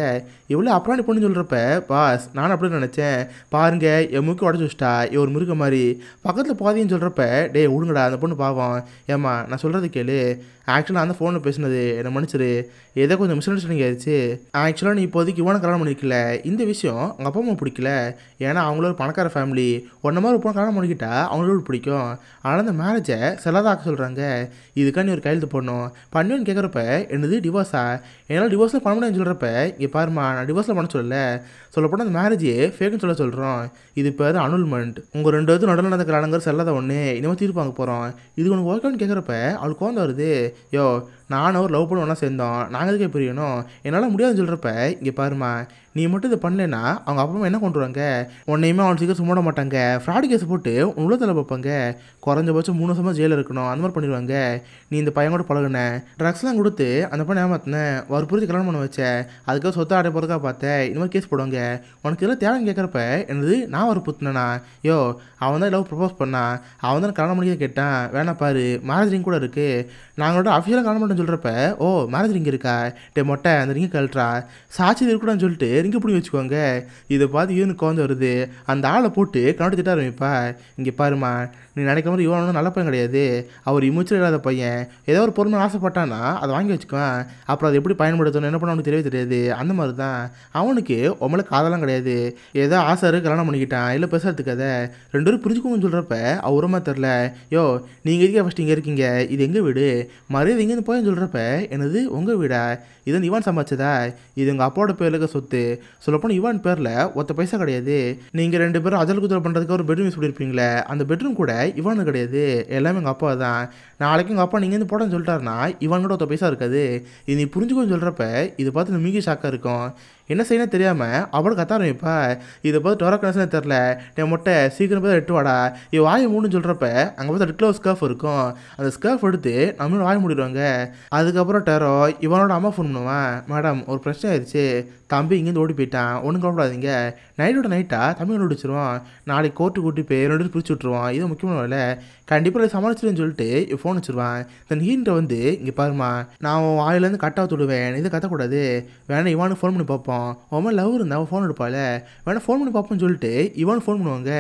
இவ்வளோ அப்புறம் பொண்ணு சொல்கிறப்ப பாஸ் நானும் அப்படி நினச்சேன் பாருங்க என் மூக்கி உடச்சி வச்சிட்டா இவ ஒரு மிருக மாதிரி பக்கத்தில் போகாதீங்கன்னு சொல்கிறப்ப டே விடுங்கடா அந்த பொண்ணு பாவம் ஏம்மா நான் சொல்கிறது கேளு ஆக்சுவலாக அந்த ஃபோனில் பேசினது என்னை மன்னிச்சிரு ஏதோ கொஞ்சம் மிஸ் அண்டர்ஸ்டாண்டிங் ஆயிடுச்சு. ஆக்சுவலாக நீ இப்போதைக்கு இவனை கல்யாணம் பண்ணிக்கல இந்த விஷயம் உங்கள் அப்பா அம்மா பிடிக்கல ஏன்னா அவங்களும் ஒரு பணக்கார ஃபேமிலி. ஒன்ன மாதிரி ஒரு பொண்ணு கல்யாணம் பண்ணிக்கிட்டா அவங்களுக்கு பிடிக்கும். ஆனால் அந்த மேரேஜை செல்லாதாக்க சொல்கிறாங்க. இதுக்காக நீ ஒரு கையெழுத்து போடணும். பண்ணுவேன்னு கேட்குறப்ப என்னது டிவோர்ஸா, என்னால் டிவோர்ஸில் பண்ண முடியாதுன்னு சொல்கிறப்ப இங்கே பாருமா நான் டிவோர்ஸில் பண்ண சொல்லல, சொல்லப்போனால் அந்த மேரேஜே ஃபேக்குன்னு சொல்கிறோம். இது பேர் அனுல்மெண்ட். உங்கள் 2 பேரும் நடுவில் நடந்த கல்யாணங்கிற செல்லாத ஒன்று இனிமேல் தீர்ப்பு வாங்க போகிறோம். இது உனக்கு ஓகேன்னு கேட்குறப்ப அவளுக்கு கோவம் வருது. யோ நானும் ஒரு லவ் பண்ண ஒன்றா சேர்ந்தோம், நாங்கள் எதுக்கே புரியணும், என்னால் முடியாதுன்னு சொல்கிறப்ப இங்கே பாருமா நீ மட்டும் இதை பண்ணலன்னா அவங்க அப்பா அம்மா என்ன கொண்டு வருவாங்க, உன்னையுமே அவன் சீக்கிரம் சும்மாட மாட்டாங்க, ஃப்ராடு கேஸ் போட்டு உள்ள தலை பார்ப்பாங்க, குறைஞ்சபட்சம் 3 வருஷமாக ஜெயிலில் இருக்கணும், அந்த மாதிரி பண்ணிடுவாங்க. நீ இந்த பையன் கூட பழகுன, ட்ரக்ஸ்லாம் கொடுத்து அந்த பையன் ஏமாத்தினேன், வற்புறுத்தி கல்யாணம் பண்ண வச்சேன், அதுக்காக சொத்தை அடை போகிறதுக்காக பார்த்தேன், இந்த மாதிரி கேஸ் போடுவாங்க, உனக்கு இதெல்லாம் தேவைன்னு கேட்குறப்ப என்னது நான் வற்புறுத்தினா, யோ அவன் தான் லவ் ப்ரப்போஸ் பண்ணான், அவன் தான் கல்யாணம் பண்ணிக்க கேட்டான், வேணா பாரு மேரேஜ் ரிங் கூட இருக்குது, நாங்களோட அஃபிஷியலாக கல்யாணம் பண்ணுறேன்னு சொல்கிறப்ப ஓ மேரேஜ் ரிங் இருக்கா, டே மொட்டை அந்த ரிங்கை கழட்டுறா, சாட்சி இருக்கக்கூடாதுன்னு சொல்லிட்டு ரிங்கை பிடி வச்சுக்கோங்க. இதை பார்த்து இவனுக்கு வந்து வருது. அந்த ஆளை போட்டு கண்ணாடி திட்ட ஆரம்பிப்பா. இங்கே பாருமா நீ நினைக்கிற மாதிரி இவன் ஒன்றும் நல்ல பையன் கிடையாது, அவர் இமுச்சல் இல்லாத பையன், ஏதோ ஒரு பொருள் ஆசைப்பட்டான்னா அதை வாங்கி வச்சுக்குவான், அப்புறம் அதை எப்படி பயன்படுத்தணும் என்ன பண்ண அவனுக்கு தெரியவே தெரியாது. அந்த மாதிரி தான் அவனுக்கு உங்களை காதெல்லாம் கிடையாது, ஏதோ ஆசை இருக்கு கல்யாணம் பண்ணிக்கிட்டான், இல்லை பெருசாக எடுத்துக்காத, 2 பேரும் புரிஞ்சுக்கோங்கன்னு சொல்கிறப்ப அவருமா தெரில, யோ நீங்கள் இருக்கே ஃபஸ்ட் இங்கே இருக்கீங்க, இது எங்கள் வீடு, மரியாதை எங்கேருந்து போயின்னு சொல்கிறப்ப என்னது உங்கள் வீடா, இது இவான் சம்பாதிச்சதா, இது எங்கள் அப்பாவோட பேரில் இருக்க சொத்து, சொல்லப்போனால் இவான் பேரில் ஒத்த பைசா கிடையாது, நீங்கள் 2 பேரும் அஜல் குதிரை பண்ணுறதுக்கு ஒரு பெட்ரூம் யூஸ் பண்ணியிருப்பீங்களே, அந்த பெட்ரூம் கூட இவானு கிடையாது, எல்லாமே எங்கள் அப்பா தான், நாளைக்கு எங்கள் அப்பா நீங்கள் இருந்து போடன்னு சொல்லிட்டாருன்னா இவான் கூட ஒத்த பைசா இருக்காது, இது நீ புரிஞ்சுக்கோன்னு சொல்கிறப்ப இதை பார்த்து மிக ஷாக்காக இருக்கும். என்ன செய்யணும் தெரியாமல் அவளை கத்த ஆரம்பிப்பா. இதை பார்த்து டொரா கனெக்ஷனே தெரில, டே மொட்டை சீக்கிரம் போய் எட்டு வாடா, இவன் வாயை மூணுன்னு சொல்கிறப்ப அங்கே பார்த்து ரெட் கலர் ஸ்கார்ஃப் இருக்கும், அந்த ஸ்கார்ஃப் எடுத்து நம்மளும் வாய மூடிடுவாங்க. அதுக்கப்புறம் டெரோ இவனோட அம்மா ஃபோன் பண்ணுவான், மேடம் ஒரு பிரச்சனை ஆயிடுச்சு, தம்பி இங்கேருந்து ஓடி போயிட்டான், ஒன்றும் கவலைப்படாதீங்க, நைட்டோட நைட்டாக தம்பி கண்டுபிடிச்சிருவான், நாளைக்கு கோர்ட்டு கூட்டி போய் 2 பேரும் பிரிச்சு விட்ருவான், இது முக்கியமான வேலை, கண்டிப்பாக சமாளிச்சிருன்னு சொல்லிட்டு ஃபோன் வச்சுருவான். தன் ஹீன்ட்ட வந்து இங்கே பாருமா நான் உன் வாயிலேருந்து கட்டாக தொடுவேன், இதை கத்தக்கூடாது, வேணா இவானுக்கு ஃபோன் பண்ணி பார்ப்போம், உன் லவ் இருந்தால் அவன் ஃபோன் எடுப்பாள், வேணா ஃபோன் பண்ணி பார்ப்போம்னு சொல்லிட்டு இவனு ஃபோன் பண்ணுவாங்க.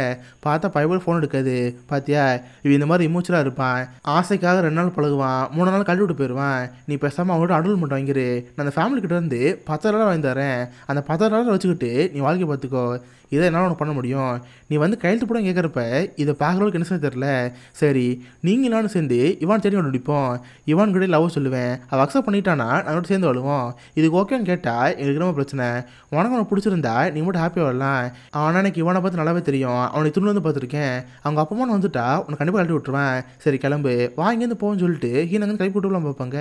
பார்த்தா பைபிள் ஃபோன் எடுக்காது. பார்த்தியா இவன் இந்த மாதிரி இமோச்சலாக இருப்பான், ஆசைக்காக 2 நாள் பழகுவான், 3 நாள் கழுவி விட்டு போயிடுவான், நீ பேசாமல் அவங்கள்ட்ட அடல்மெண்ட் வாங்கிரு, நான் அந்த ஃபேமிலி கிட்ட இருந்து 10,000 வாங்கி தரேன், அந்த 10,000 வச்சுக்கிட்டு நீ வாழ்க்கை பார்த்துக்கோ, இதை என்னால் உனக்கு பண்ண முடியும், நீ வந்து கையெழுத்து போட கேட்குறப்ப இதை பார்க்குறவங்களுக்கு என்ன செய்ய தெரில, சரி நீங்கள் நானும் சேர்ந்து இவான் தேடி கண்டுபிடிப்போம், இவான் கிட்டே லவ் சொல்லுவேன், அவள் அக்செப்ட் பண்ணிட்டானா நாங்கள் சேர்ந்து வாழுவோம், இதுக்கு ஓகேன்னு கேட்டால் எங்களுக்கு ரொம்ப பிரச்சனை, உனக்கு அவனை பிடிச்சிருந்தா நீ மட்டும் ஹாப்பியாக வரலாம், ஆனால் எனக்கு இவனை பார்த்து நல்லாவே தெரியும், அவனை துணி வந்து பார்த்துருக்கேன், அவங்க அப்பா அம்மா வந்துட்டா உனக்கு கண்டிப்பாக கழட்டி விட்டுருவேன், சரி கிளம்பு வா இங்கேருந்து போன்னு சொல்லிட்டு ஹீன் அங்கே கை போட்டுலாம் பார்ப்பாங்க.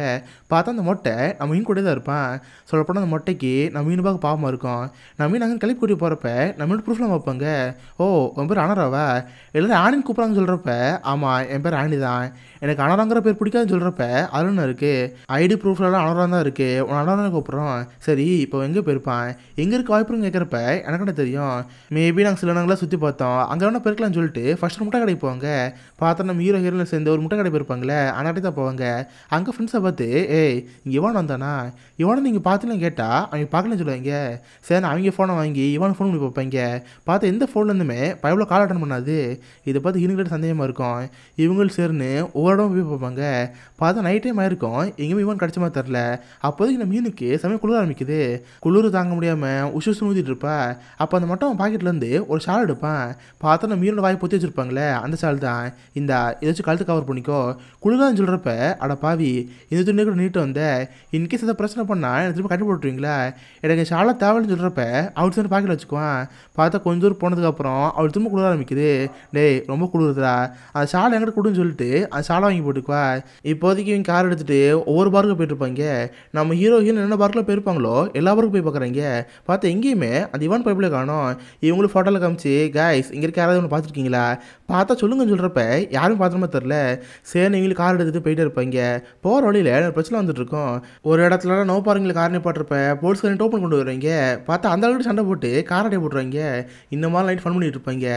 பார்த்தா அந்த மொட்டை நம்ம மீன் கூட தான் இருப்பான். சொல்லப்போனால் அந்த மொட்டைக்கு நம்ம மீன் பார்க்க பாவமாக இருக்கும். நம்ம மீன் அங்கே கிளப்பி கூட்டி போகிறப்ப நம்ம ப்ரூஃப்லாம் பார்ப்பாங்க. ஓ உன் பேர் அனராவா, எல்லாரும் ஆணின்னு கூப்பிட்றாங்கன்னு சொல்கிறப்ப ஆமாம் என் பேர் ஆணி தான், எனக்கு அனராங்கிற பேர் பிடிக்காதுன்னு சொல்கிறப்ப அருண் இருக்குது, ஐடி ப்ரூஃப்லாம் அனரா தான் இருக்குது, உன் அனரா கூப்பிட்றோம், சரி இப்போ எங்கே போயிருப்பான், எங்கே இருக்க வாய்ப்புன்னு கேட்குறப்ப எனக்கு என்ன தெரியும், மேபி நாங்கள் சில இடங்களாம் சுற்றி பார்த்தோம், அங்கே வேணா போயிருக்கலாம்னு சொல்லிட்டு ஃபஸ்ட்டு முட்டை கடைக்கு போவாங்க. பார்த்தா நம்ம ஹீரோ ஹீரோவில் சேர்ந்து ஒரு முட்டை கடை போயிருப்பாங்களே அன்னாட்டி தான் போவாங்க. அங்கே ஃப்ரெண்ட்ஸை பார்த்து ஏய் இங்கே இவான் வந்தானா, இவனை நீங்கள் பார்த்துலாம் கேட்டால் அவங்க பார்க்கலன்னு சொல்லுவாங்க. சரி அவங்க ஃபோனை வாங்கி இவன் ஃபோன் பண்ணி பார்ப்பாங்க. பார்த்து எந்த ஃபோன்லேருந்துமே பைபிள் கால் அட்டன் பண்ணாது. இதை பார்த்து இவங்கள்ட்ட சந்தேகமாக இருக்கும். இவங்களும் சேர்ந்து ஒவ்வொரு இடம் போய் பார்ப்பாங்க. பார்த்தா நைட் டைம் ஆயிருக்கும், எங்கேயுமே இவன் கிடச்ச மாதிரி தெரில. அப்போதைக்கு நம்ம மீனுக்கு சமயம் குளிர ஆரம்பிக்குது. குளிர் தாங்க முடியாமல் உஷுசு ஊதிட்டு இருப்பா. அப்போ அந்த மட்டும் அவன் பாக்கெட்லேருந்து ஒரு ஷால் எடுப்பான். பார்த்தா நம்ம மீனோட வாய் பொத்தி வச்சுருப்பாங்களே அந்த ஷால் தான். இந்த இதை வச்சு கழுத்து கவர் பண்ணிக்கோ, குளிரான்னு சொல்கிறப்ப அட பாவி இந்த துணியை கூட நீட்டு வந்த, இன்கேஸ் எதாவது பிரச்சனை பண்ணால் எனக்கு திரும்ப கட்டி போட்டுருவீங்களா, எனக்கு ஷாலாக தேவைன்னு சொல்கிறப்ப அவள் சேர்ந்து பாக்கெட் வச்சுக்குவான். பார்த்தா கொஞ்சம் தூரம் போனதுக்கப்புறம் அவள் திரும்ப குளிர ஆரம்பிக்குது. டேய் ரொம்ப குளிருதுடா, அந்த ஷாலை எங்கிட்ட கொடுன்னு சொல்லிட்டு அந்த ஷாலை வாங்கி போட்டுக்குவா. இப்போதைக்கு இவங்க கார் எடுத்துகிட்டு ஒவ்வொரு பார்க்கும் போயிட்டுருப்பாங்க. நம்ம ஹீரோ என்னென்ன பார்க்கில் போயிருப்பாங்களோ எல்லா பார்க்கும் போய் பார்க்குறாங்க. பார்த்தா எங்கேயுமே அந்த இவான் பைப்பில் காணும். இவங்களும் ஃபோட்டோவில் காமிச்சு காய்ஸ் இங்கே இருக்க யாராவது ஒன்று பார்த்துருக்கீங்களா, பார்த்தா சொல்லுங்கன்னு சொல்கிறப்ப யாரும் பார்த்துமா தெரில. சரி இவங்களுக்கு கார் எடுத்துகிட்டு போயிட்டே இருப்பாங்க. போகிற வழியில் பிரச்சனை வந்துட்டு இருக்கும். ஒரு இடத்துல நோ பாருங்களை கார் நிப்பாட்டிருப்ப போலீஸ் காரன் டோப்பன் கொண்டு வருவாங்க. பார்த்தா அந்த அளவுக்கு சண்டை போட்டு கார் அடைய போட்டுருவாங்க. இந்த மாதிரி லைட் ஃபன் பண்ணிட்டு இருப்பாங்க.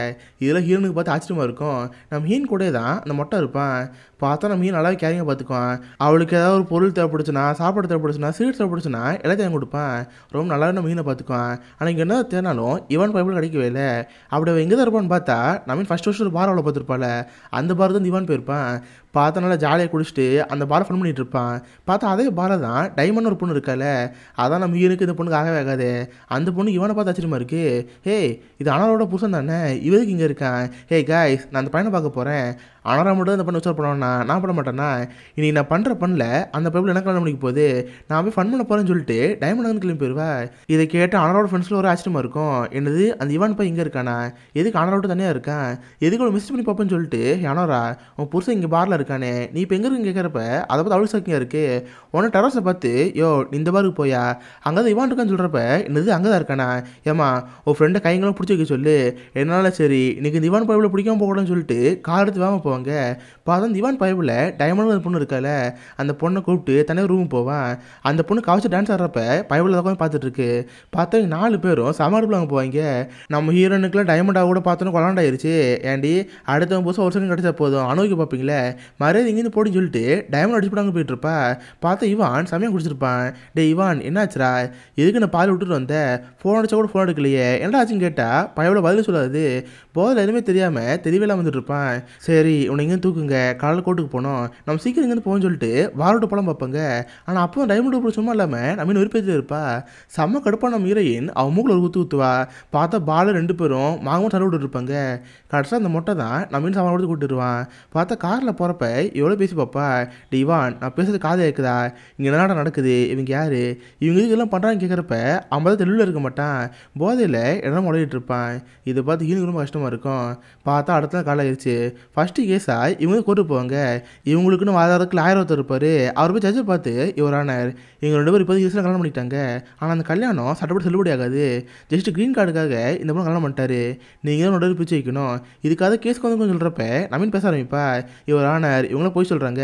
இதெல்லாம் ஹீரோனுக்கு பார்த்து ஆச்சரியமாக இருக்கும். நம்ம ஹீன் கூட தான் அந்த மொட்டை இருப்பான். பார்த்தா நம்ம மீன் நல்லாவே கேரிங்க பார்த்துக்குவான். அவளுக்கு ஏதாவது ஒரு பொருள் தேவைப்படுச்சுன்னா, சாப்பாடு தேவைப்படுச்சுன்னா, சீட் தேவைப்படுச்சுன்னா எல்லாத்தையும் கொடுப்பான். ரொம்ப நல்லாவே நம்ம மீனை பார்த்துக்குவான். ஆனால் இங்கே என்ன தேனாலும் இவன் பைபிள் கிடைக்கவே இல்லை. அப்படி அவன் எங்கே தான் இருப்பான்னு பார்த்தா நம்ம ஃபஸ்ட் வருஷம் ஒரு பார் அவ்வளோ பார்த்துருப்பாள். அந்த பார் தான் இவான் போயிருப்பான். பார்த்தா நல்லா ஜாலியாக குடிச்சிட்டு அந்த பாரை ஃபன் பண்ணிகிட்டு இருப்பான். பார்த்தா அதே பாரை தான் டைமண்ட் ஒரு பொண்ணு இருக்கால, அதான் நம்ம ஹீரோனுக்கு இந்த பொண்ணுக்கு ஆகவே ஆகாது. அந்த பொண்ணு இவனை பார்த்து ஆச்சரியமா இருக்குது. ஏய் இது அனரோட புருஷன் தானே, இவருக்கு இங்கே இருக்கான். ஹே காய்ஸ், நான் அந்த பையனை பார்க்க போகிறேன். அனரா மட்டும் அந்த பண்ண வச்சு பண்ணுவேன்னா நான் பண்ண மாட்டேன்னா, இன்றைக்கி நான் பண்ணுற பண்ணல அந்த பைப்பில் எனக்கு கல்யாணம் பண்ணிக்க போகுது, நான் போய் ஃபன் பண்ண போகிறேன்னு சொல்லிட்டு டைமண்ட் வந்து கிளம்பி போயிடுவேன். இதை கேட்டு அனரோட ஃப்ரெண்ட்ஸில் ஒரு ஆச்சரியமாக இருக்கும். என்னது அந்த இவான் பையன் இங்கே இருக்கானா, எதுக்கு அனரோட தனியாக இருக்கான், எதுக்கு மிஸ் பண்ணி பார்ப்பேன்னு சொல்லிட்டு அனோரா உன் புருஷன் இங்கே பாரில் இருக்கானே, நீ இப்போ எங்கே இருக்குன்னு கேட்குறப்ப அதை பார்த்து அவ்வளோ சக்கியாக இருக்குது. உன்னை டெரஸை பார்த்து யோ இந்த பாருக்கு போயா, அங்கே தான் இவான் இருக்கான்னு சொல்கிறப்ப என்னது அங்கே தான் இருக்கானா, ஏமா உன் ஃப்ரெண்டை கைங்களும் பிடிச்சி வைக்க சொல்லு, என்னால் சரி இன்னைக்கு இந்த இவான் பைப்பில் பிடிக்காம போகணும்னு சொல்லிட்டு கார் எடுத்து வாங்க போவாங்க. பார்த்தா அந்த இவான் பைப்பில் டைமண்ட் அந்த பொண்ணு இருக்கால, அந்த பொண்ணை கூப்பிட்டு தனியாக ரூம் போவான். அந்த பொண்ணு கவச்சு டான்ஸ் ஆடுறப்ப பைப்பில் தான் பார்த்துட்டு இருக்கு. பார்த்தா 4 பேரும் சமாளிப்பில் அங்கே போவாங்க. நம்ம ஹீரோனுக்குலாம் டைமண்டாக கூட பார்த்தோன்னு கொலாண்டாயிருச்சு. ஏண்டி அடுத்தவங்க புதுசாக ஒரு செகண்ட் கிடச்சா போதும் அணுவிக்க பார்ப்பீங்களே, மரியாதை இங்கேருந்து போடின்னு சொல்லிட்டு டைமண்ட் அடிச்சு போடாங்க போயிட்டு இருப்பா. பார்த்தா இவான் சமயம் குடிச்சிருப்பான். டே இவான் என்னாச்சுரா, எதுக்கு நான் பால் விட்டுட்டு வந்தேன், ஃபோன் அடிச்சா கூட ஃபோன் எடுக்கலையே, என்னடா ஆச்சுன்னு கேட்டால் பையவில் பதில் சொல்லாது. போதில் எதுவுமே தெரியாமல் தெரியவே வந்துட்டு இருப்பான். சரி உன்னை இங்கேருந்து தூக்குங்க, காலையில் கோட்டுக்கு போனோம், நம்ம சீக்கிரம் இங்கேருந்து போகணும்னு சொல்லிட்டு வாரோட்டு படம் பார்ப்பாங்க. ஆனால் அப்போ டைமண்ட் கூட சும்மா இல்லாமல் நம்ம விருப்பத்தில் இருப்பா. செம்ம கடுப்பான நம்ம ஹீரோயின் அவன் மூக்கில் ஒரு ஊற்றுவா. பார்த்தா பால் 2 பேரும் மாங்கமாக தர விட்டு இருப்பாங்க. கடைசியாக அந்த மொட்டை தான் நம்ம சாமான கொடுத்து கூட்டுருவான். பார்த்தா காரில் போகிறப்ப எவ்வளோ பேசி பார்ப்பா. டி இவான் நான் பேசுறது காதை இருக்குதா, இங்கே என்னடா நடக்குது, இவங்க யார், இவங்க இதுக்கெல்லாம் பண்ணுறான்னு கேட்குறப்ப அவன் தான் தெளிவில் இருக்க மாட்டான், போதையில் இடம் உடலிட்டு இருப்பான். இதை பார்த்து ஹீனுக்கு ரொம்ப கஷ்டமாக இருக்கும். பார்த்தா அடுத்த நாள் காலை ஆயிடுச்சு. ஃபஸ்ட்டு கேஸாக இவங்க கூட்டு போவாங்க. இவங்களுக்குன்னு வாதாரத்துக்கு 1000 ஒருத்தர் இருப்பார். அவர் போய் ஜட்ஜை பார்த்து இவரானார், இவங்க 2 பேரும் 20 கேஸில் கல்யாணம் பண்ணிட்டாங்க, ஆனால் அந்த கல்யாணம் சட்டப்படி செல்லுபடி ஆகாது, ஜஸ்ட் க்ரீன் கார்டுக்காக இந்த பொண்ணு கல்யாணம் பண்ணிட்டாரு, நீங்கள் தான் 2 பிரிச்சு வைக்கணும், இதுக்காக கேஸ்க்கு வந்து கொஞ்சம் சொல்கிறப்ப நவீன் பேச ஆரம்பிப்பா. இவரானார் இவங்களாம் போய் சொல்கிறாங்க,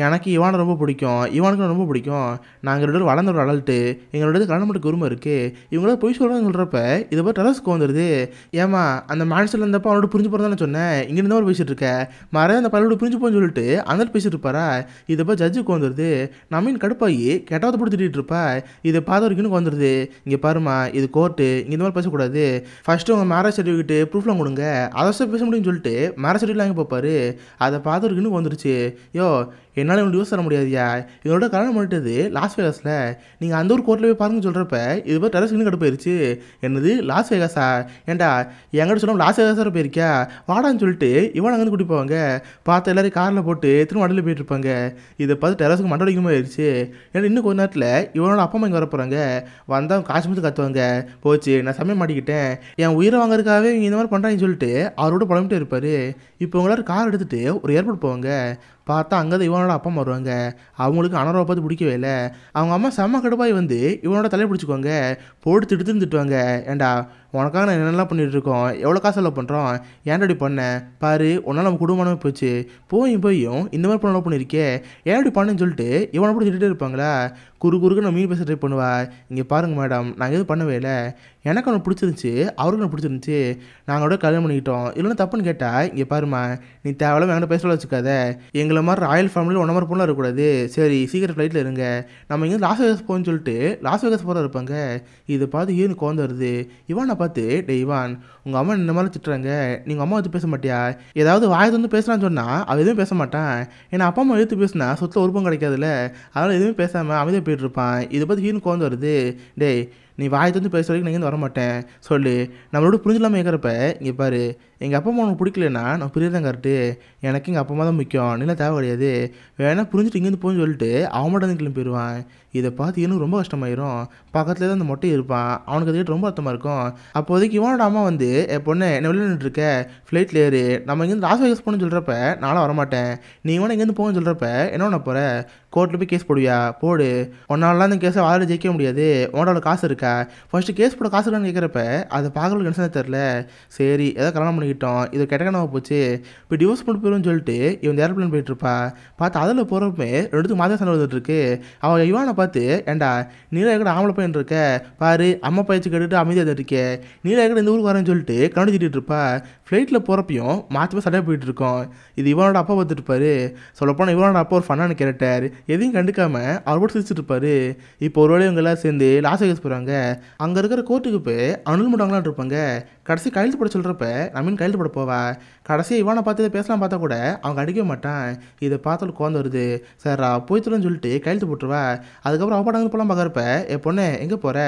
எனக்கு இவானை ரொம்ப பிடிக்கும், இவானுக்கு ரொம்ப பிடிக்கும், நாங்கள் 2 பேரும் வளர்ந்த ஒரு அடல்ட்டு, எங்களோட கல்யாணம் பண்ணுறதுக்கு உரிமை இருக்குது, இவங்களாம் போய் சொல்கிறாங்கன்னு சொல்கிறப்ப இதை போய் டெரஸ்க்கு வந்துடுது. ஏமா அந்த மேன்ஸில் இருந்தப்போ அவனோட புரிஞ்சு போகிறதானே சொன்னேன், இங்கே இருந்த ஒரு பேசிட்டு இருக்க, மறைய அந்த பையனோட புரிஞ்சு போன்னு சொல்லிட்டு அந்த பேசிட்டு இருப்பாரா. இதை போய் ஜட்ஜுக்கு வந்துடுது. நவீன் கடுப்பாகி கெட்டவத்தை போட்டு திட்டிகிட்டு இருப்பா. இதை பார்த்த வரைக்கும் வந்துடுது. இங்கே பாருமா இது கோர்ட்டு, இங்கே இந்த மாதிரி பேசக்கூடாது, ஃபஸ்ட்டு உங்கள் மேரேஜ் சர்டிஃபிகேட்டு ப்ரூஃப்லாம் கொடுங்க, அதை பேச முடியும்னு சொல்லிட்டு மேரேஜ் சர்டிஃபிகேட் வாங்கி பார்ப்பாரு. அதை பார்த்த வரைக்கும் வந்துருச்சு. யோ என்னால் இவங்க டிவோர்ஸ் தர முடியாதியா, இதோட கல்யாணம் பண்ணிட்டது லாஸ் வேகாஸில், நீங்கள் அந்த ஒரு கோர்ட்டில் போய் பாருங்கன்னு சொல்கிறப்ப இது போய் டெரஸ் இன்னும் கடுப்பாயிருச்சு. என்னது லாஸ் வேகாஸா, ஏண்டா என்கிட்ட சொன்னால் லாஸ் வேகாஸாக போயிருக்கியா, வாடான்னு சொல்லிட்டு இவன் அங்கேருந்து கூட்டி போவாங்க. பார்த்து எல்லாரையும் காரில் போட்டு திரும்ப வண்டியில் போயிட்டு இருப்பாங்க. இதை பார்த்து டெரஸுக்கு மண்டை அடிக்கமா ஆயிடுச்சு. ஏன்னா இன்னும் கொஞ்ச நேரத்தில் இவனோட அப்பா அம்மா இங்கே வர போகிறாங்க. வந்தால் காசு மட்டும் கற்றுவாங்க, போச்சு நான் சமயம் மாட்டிக்கிட்டேன், என் உயிரை வாங்குறதுக்காகவே இவங்க இந்த மாதிரி பண்ணுறாங்கன்னு சொல்லிட்டு அவரோட புலம்பிட்டே இருப்பார். இப்போ உங்களால் கார் எடுத்துகிட்டு ஒரு ஏர்போர்ட் போவாங்க. பார்த்தா அங்கே தான் இவனோட அப்பா வருவாங்க. அவங்களுக்கு அனரோவை பார்த்து பிடிக்கவே இல்லை. அவங்க அம்மா செம்ம கடுப்பாய் வந்து இவனோட தலையை பிடிச்சிக்குவாங்க, போட்டு திட்டுன்னு திட்டுவாங்க. ஏண்டா உனக்காக நான் என்னெல்லாம் பண்ணிகிட்டு இருக்கோம், எவ்வளோ காசு செலவு பண்ணுறோம், ஏன்டாடி பண்ணேன் பாரு, உன்னால் நம்ம குடும்பமே போச்சு, போயும் இந்த மாதிரி பண்ண பண்ணியிருக்கே, ஏன்டி பண்ணேன்னு சொல்லிட்டு இவனை போட்டு திட்டுகிட்டே இருப்பாங்களா. குறுக்கு நான் மீன் பேச ட்ரை பண்ணுவா. இங்கே பாருங்கள் மேடம், நாங்கள் எதுவும் பண்ணவே இல்லை, எனக்கு அவனை பிடிச்சிருந்துச்சி, அவருக்கு எனக்கு பிடிச்சிருந்துச்சி, நாங்கள் கூட கல்யாணம் பண்ணிக்கிட்டோம், இல்லைன்னா தப்புன்னு கேட்டால் இங்கே பாருமா நீ தேவையில்லாம என்கிட்ட பேச வச்சுக்காத, எங்களை மாதிரி ராயல் ஃபேமிலியில் ஒன்றை மாதிரி பொண்ணாக இருக்கக்கூடாது, சரி சீக்கிரம் ஃப்ளைட்டில் இருங்க, நம்ம இங்கே லாஸ் வேகாஸ் போகணும்னு சொல்லிட்டு லாஸ் வேகாஸ் போகிற இருப்பாங்க. இதை பார்த்து ஏன்னு கோந்து வருது. இவானை பார்த்து டே இவான் உங்கள் அம்மா இந்த மாதிரி திட்டுறாங்க, நீங்கள் அம்மா எடுத்து பேச மாட்டியா, ஏதாவது வாயத்து வந்து பேசலான்னு சொன்னால் அவள் எதுவும் பேச மாட்டான், ஏன்னா அப்பா அம்மா எடுத்து பேசினா சொத்தில் உருப்பம் கிடைக்காதுல்ல, அதனால் எதுவுமே பேசாமல் அமைதியாக போயிட்டு இருப்பான். இதை பார்த்து ஹீனு கோந்து வருது. டே நீ வாயத்து வந்து பேசுற வரைக்கும் நான் இங்கேருந்து வரமாட்டேன் சொல்லு, நம்மளோட புரிஞ்சில்லாமல் கேட்குறப்ப இங்கே பாரு, எங்கள் அப்பா அம்மா உனக்கு பிடிக்கலன்னா நான் புரியதான் கரெக்டு, எனக்கு எங்கள் அப்பா அம்மா தான் முக்கியம், நீலாம் தேவை கிடையாது, வேணா புரிஞ்சுட்டு இங்கேருந்து போன்னு சொல்லிட்டு அவன் மட்டும் வந்து கிளம்பி போயிடுவான். இதை பார்த்து எனக்கு ரொம்ப கஷ்டமாயிரும். பக்கத்துல தான் அந்த மொட்டை இருப்பான், அவனுக்கு அது ரொம்ப அர்த்தமாக இருக்கும். அப்போதைக்கு இவனோட அம்மா வந்து பொண்ணு என்ன வெளியிட்டு இருக்க, ஃப்ளைட்டில் ஏறு, நம்ம இங்கேருந்து லாஸ் வேகாஸ் போகணும்னு சொல்கிறப்ப நானும் வரமாட்டேன், நீ வேணா இங்கேருந்து போகணும்னு சொல்கிறப்ப என்ன பண்ண போகிற, கோர்ட்டில் போய் கேஸ் போடுவியா, போடு, உன்னாலாம் இந்த கேஸை வாதில் ஜெயிக்க முடியாது, உன்னோட காசு இருக்கா, ஃபஸ்ட்டு கேஸ் போட காசு இருக்கான்னு கேட்குறப்ப அதை பார்க்கறதுக்கு கன்சர்ன் தெரில, சரி ஏதோ கல்யாணம் பண்ணிக்கிட்டோம், இது கெட்டக்கனவா போச்சு, இப்போ டிவோர்ஸ் பண்ணி போயிடும்னு சொல்லிட்டு இவன் ஏர்பிளேன் போயிட்டுருப்பா. பார்த்து அதில் போகிறப்ப 2 மாதம் சண்டை வந்துட்டுருக்கு. அவன் இவானை பார்த்து ஏண்டா நீலாம் எக்கட ஆம்பளை பையன் இருக்க பாரு, அம்மா பயிற்சி கேட்டுட்டு அமைதியாக இருக்கே, நீலாம் எக்கட இந்த ஊருக்கு வரேன்னு சொல்லிட்டு கண்டு திட்டிகிட்டு இருப்பா. ஃப்ளைட்டில் போகிறப்பையும் மாற்றி போய் சண்டையாக போயிட்டு இருக்கோம். இது இவனோட அப்பா பார்த்துட்டு இருப்பாரு. சொல்லப்போனால் இவனோட அப்பா ஒரு ஃபன்னான கேரக்டர், எதையும் கண்டுக்காமல் அவர் போட்டு சிரிச்சுட்டு இருப்பாரு. இப்போ ஒரு வேளை இவங்க எல்லாம் சேர்ந்து லாஸ் வேகாஸ் போகிறாங்க. அங்கே இருக்கிற கோர்ட்டுக்கு போய் அனுல் முடாங்களான் இருப்பாங்க. கடைசி கையெழுத்து போட சொல்கிறப்ப நவீன் கையெழுத்து போட போவா. கடைசியாக இவானை பார்த்து இதை பேசலாம் பார்த்தா கூட அவங்க அடிக்க மாட்டான். இதை பார்த்தாலும் கோந்து வருது. சார் போய்த்துலன்னு சொல்லிட்டு கையெழுத்து போட்டுருவா. அதுக்கப்புறம் அவ படம் போலாம் பார்க்குறப்ப என் பொண்ணு எங்கே போகிற,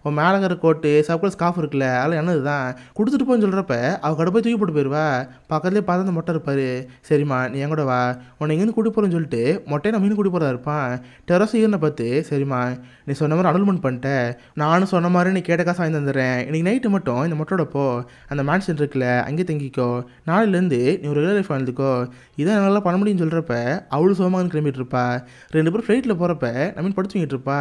உன் மேலே இருக்கிற கோட்டு சர்க்குலர் ஸ்காஃப் இருக்குல்ல அதெல்லாம் என்னது தான் கொடுத்துட்டு போன்னு சொல்கிறப்ப அவள் கடை போய் தூக்கி போட்டு போயிடுவா. பக்கத்துலேயே பார்த்து அந்த மொட்டை இருப்பார். சரிம்மா நீ எங்கூட வா, உன்னை எங்கேருந்து கூட்டி போகிறேன்னு சொல்லிட்டு மொட்டையை நம்ம மீன் கூட்டி போகிறதா இருப்பான். டெரஸ் ஈரனை பார்த்து சரிம்மா நீ சொன்ன மாதிரி அனல்மெண்ட் பண்ணிட்டேன், நானும் சொன்ன மாதிரி நீ கேட்ட காசு வாங்கி தந்துடுறேன், இன்றைக்கி நைட்டு மட்டும் இந்த மொட்டோட போ, அந்த மேன்ஷன் இருக்குல்ல அங்கேயே தங்கிக்கோ, நாளையிலேருந்து நீ ஒரு ரெகுலர் லைஃப் வாழ்ந்துக்கோ, இதான் நல்லா பண்ண முடியும்னு சொல்கிறப்ப அவளும் சோமாங்கன்னு கிளம்பிட்டு இருப்பா. 2 பேரும் ஃப்ளைட்டில் போகிறப்ப நம்மீன் படுத்துக்கிட்டு இருப்பா.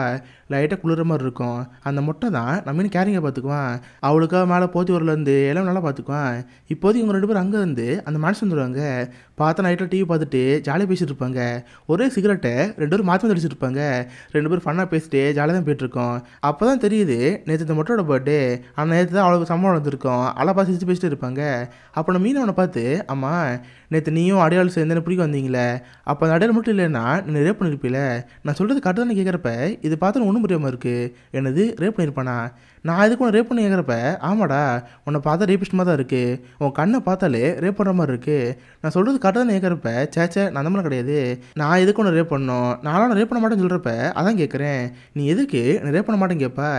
லைட்டாக குளிர மாதிரி இருக்கும். அந்த மொட்டை தான் நம்மீன் கேரிங்கை பார்த்துக்குவான். அவளுக்காக மேலே போத்தி ஊரிலேருந்து எல்லாம் நல்லா பார்த்துக்குவான். இப்போதைக்கு இவங்க 2 பேரும் அங்கே இருந்து அந்த மேன்ஷன் வந்துடுவாங்க. பார்த்தா நைட்டில் டிவி பார்த்துட்டு ஜாலியாக பேசிகிட்டு இருப்பாங்க. ஒரே சிகரெட்டை 2 பேரும் மாற்றி வந்து அடிச்சிருப்பாங்க. 2 பேரும் ஃபன்னாக பேசிட்டு ஜாலியாக தான் போயிட்டுருக்கோம். அப்போ தான் தெரியுது நேற்று இந்த மொட்டோட பர்த்டே, ஆனால் நேற்று தான் அவ்வளோ சம்பளம் வந்திருக்கோம். அதெல்லாம் பார்த்து சிரிச்சு பேசிட்டு இருப்பாங்க. அப்போ நம்ம மீன் அவனை பார்த்து அம்மா நேற்று நீயும் அடையாளம் சேர்ந்து என்ன பிடிக்க வந்தீங்களே, அப்போ அந்த அடையாளம் மட்டும் இல்லைன்னா நீ ரேப் பண்ணியிருப்பீல, நான் சொல்கிறது கரெக்டாக தானே கேட்குறப்ப இது பார்த்து ஒன்றும் புரியாமல் இருக்குது, என்னது ரேப் பண்ணியிருப்பானா, நான் இதுக்கு உன்னை ரேப் பண்ணி கேட்குறப்ப ஆமாடா உன்னை பார்த்தா ரேப்பிஸ்ட் மாதிரி தான் இருக்குது, உன் கண்ணை பார்த்தாலே ரேப் பண்ணுற மாதிரி இருக்குது, நான் சொல்கிறது கரெக்டாக தானே கேட்குறப்ப சேச்சே நான் அந்த மாதிரி கிடையாது, நான் எதுக்கு உன்னை ரேப் பண்ணணும், நானும் ரேப் பண்ண மாட்டேன்னு சொல்கிறப்ப அதான் கேட்குறேன், நீ எதுக்கு நீ ரேப் பண்ண மாட்டேன்னு கேட்பா.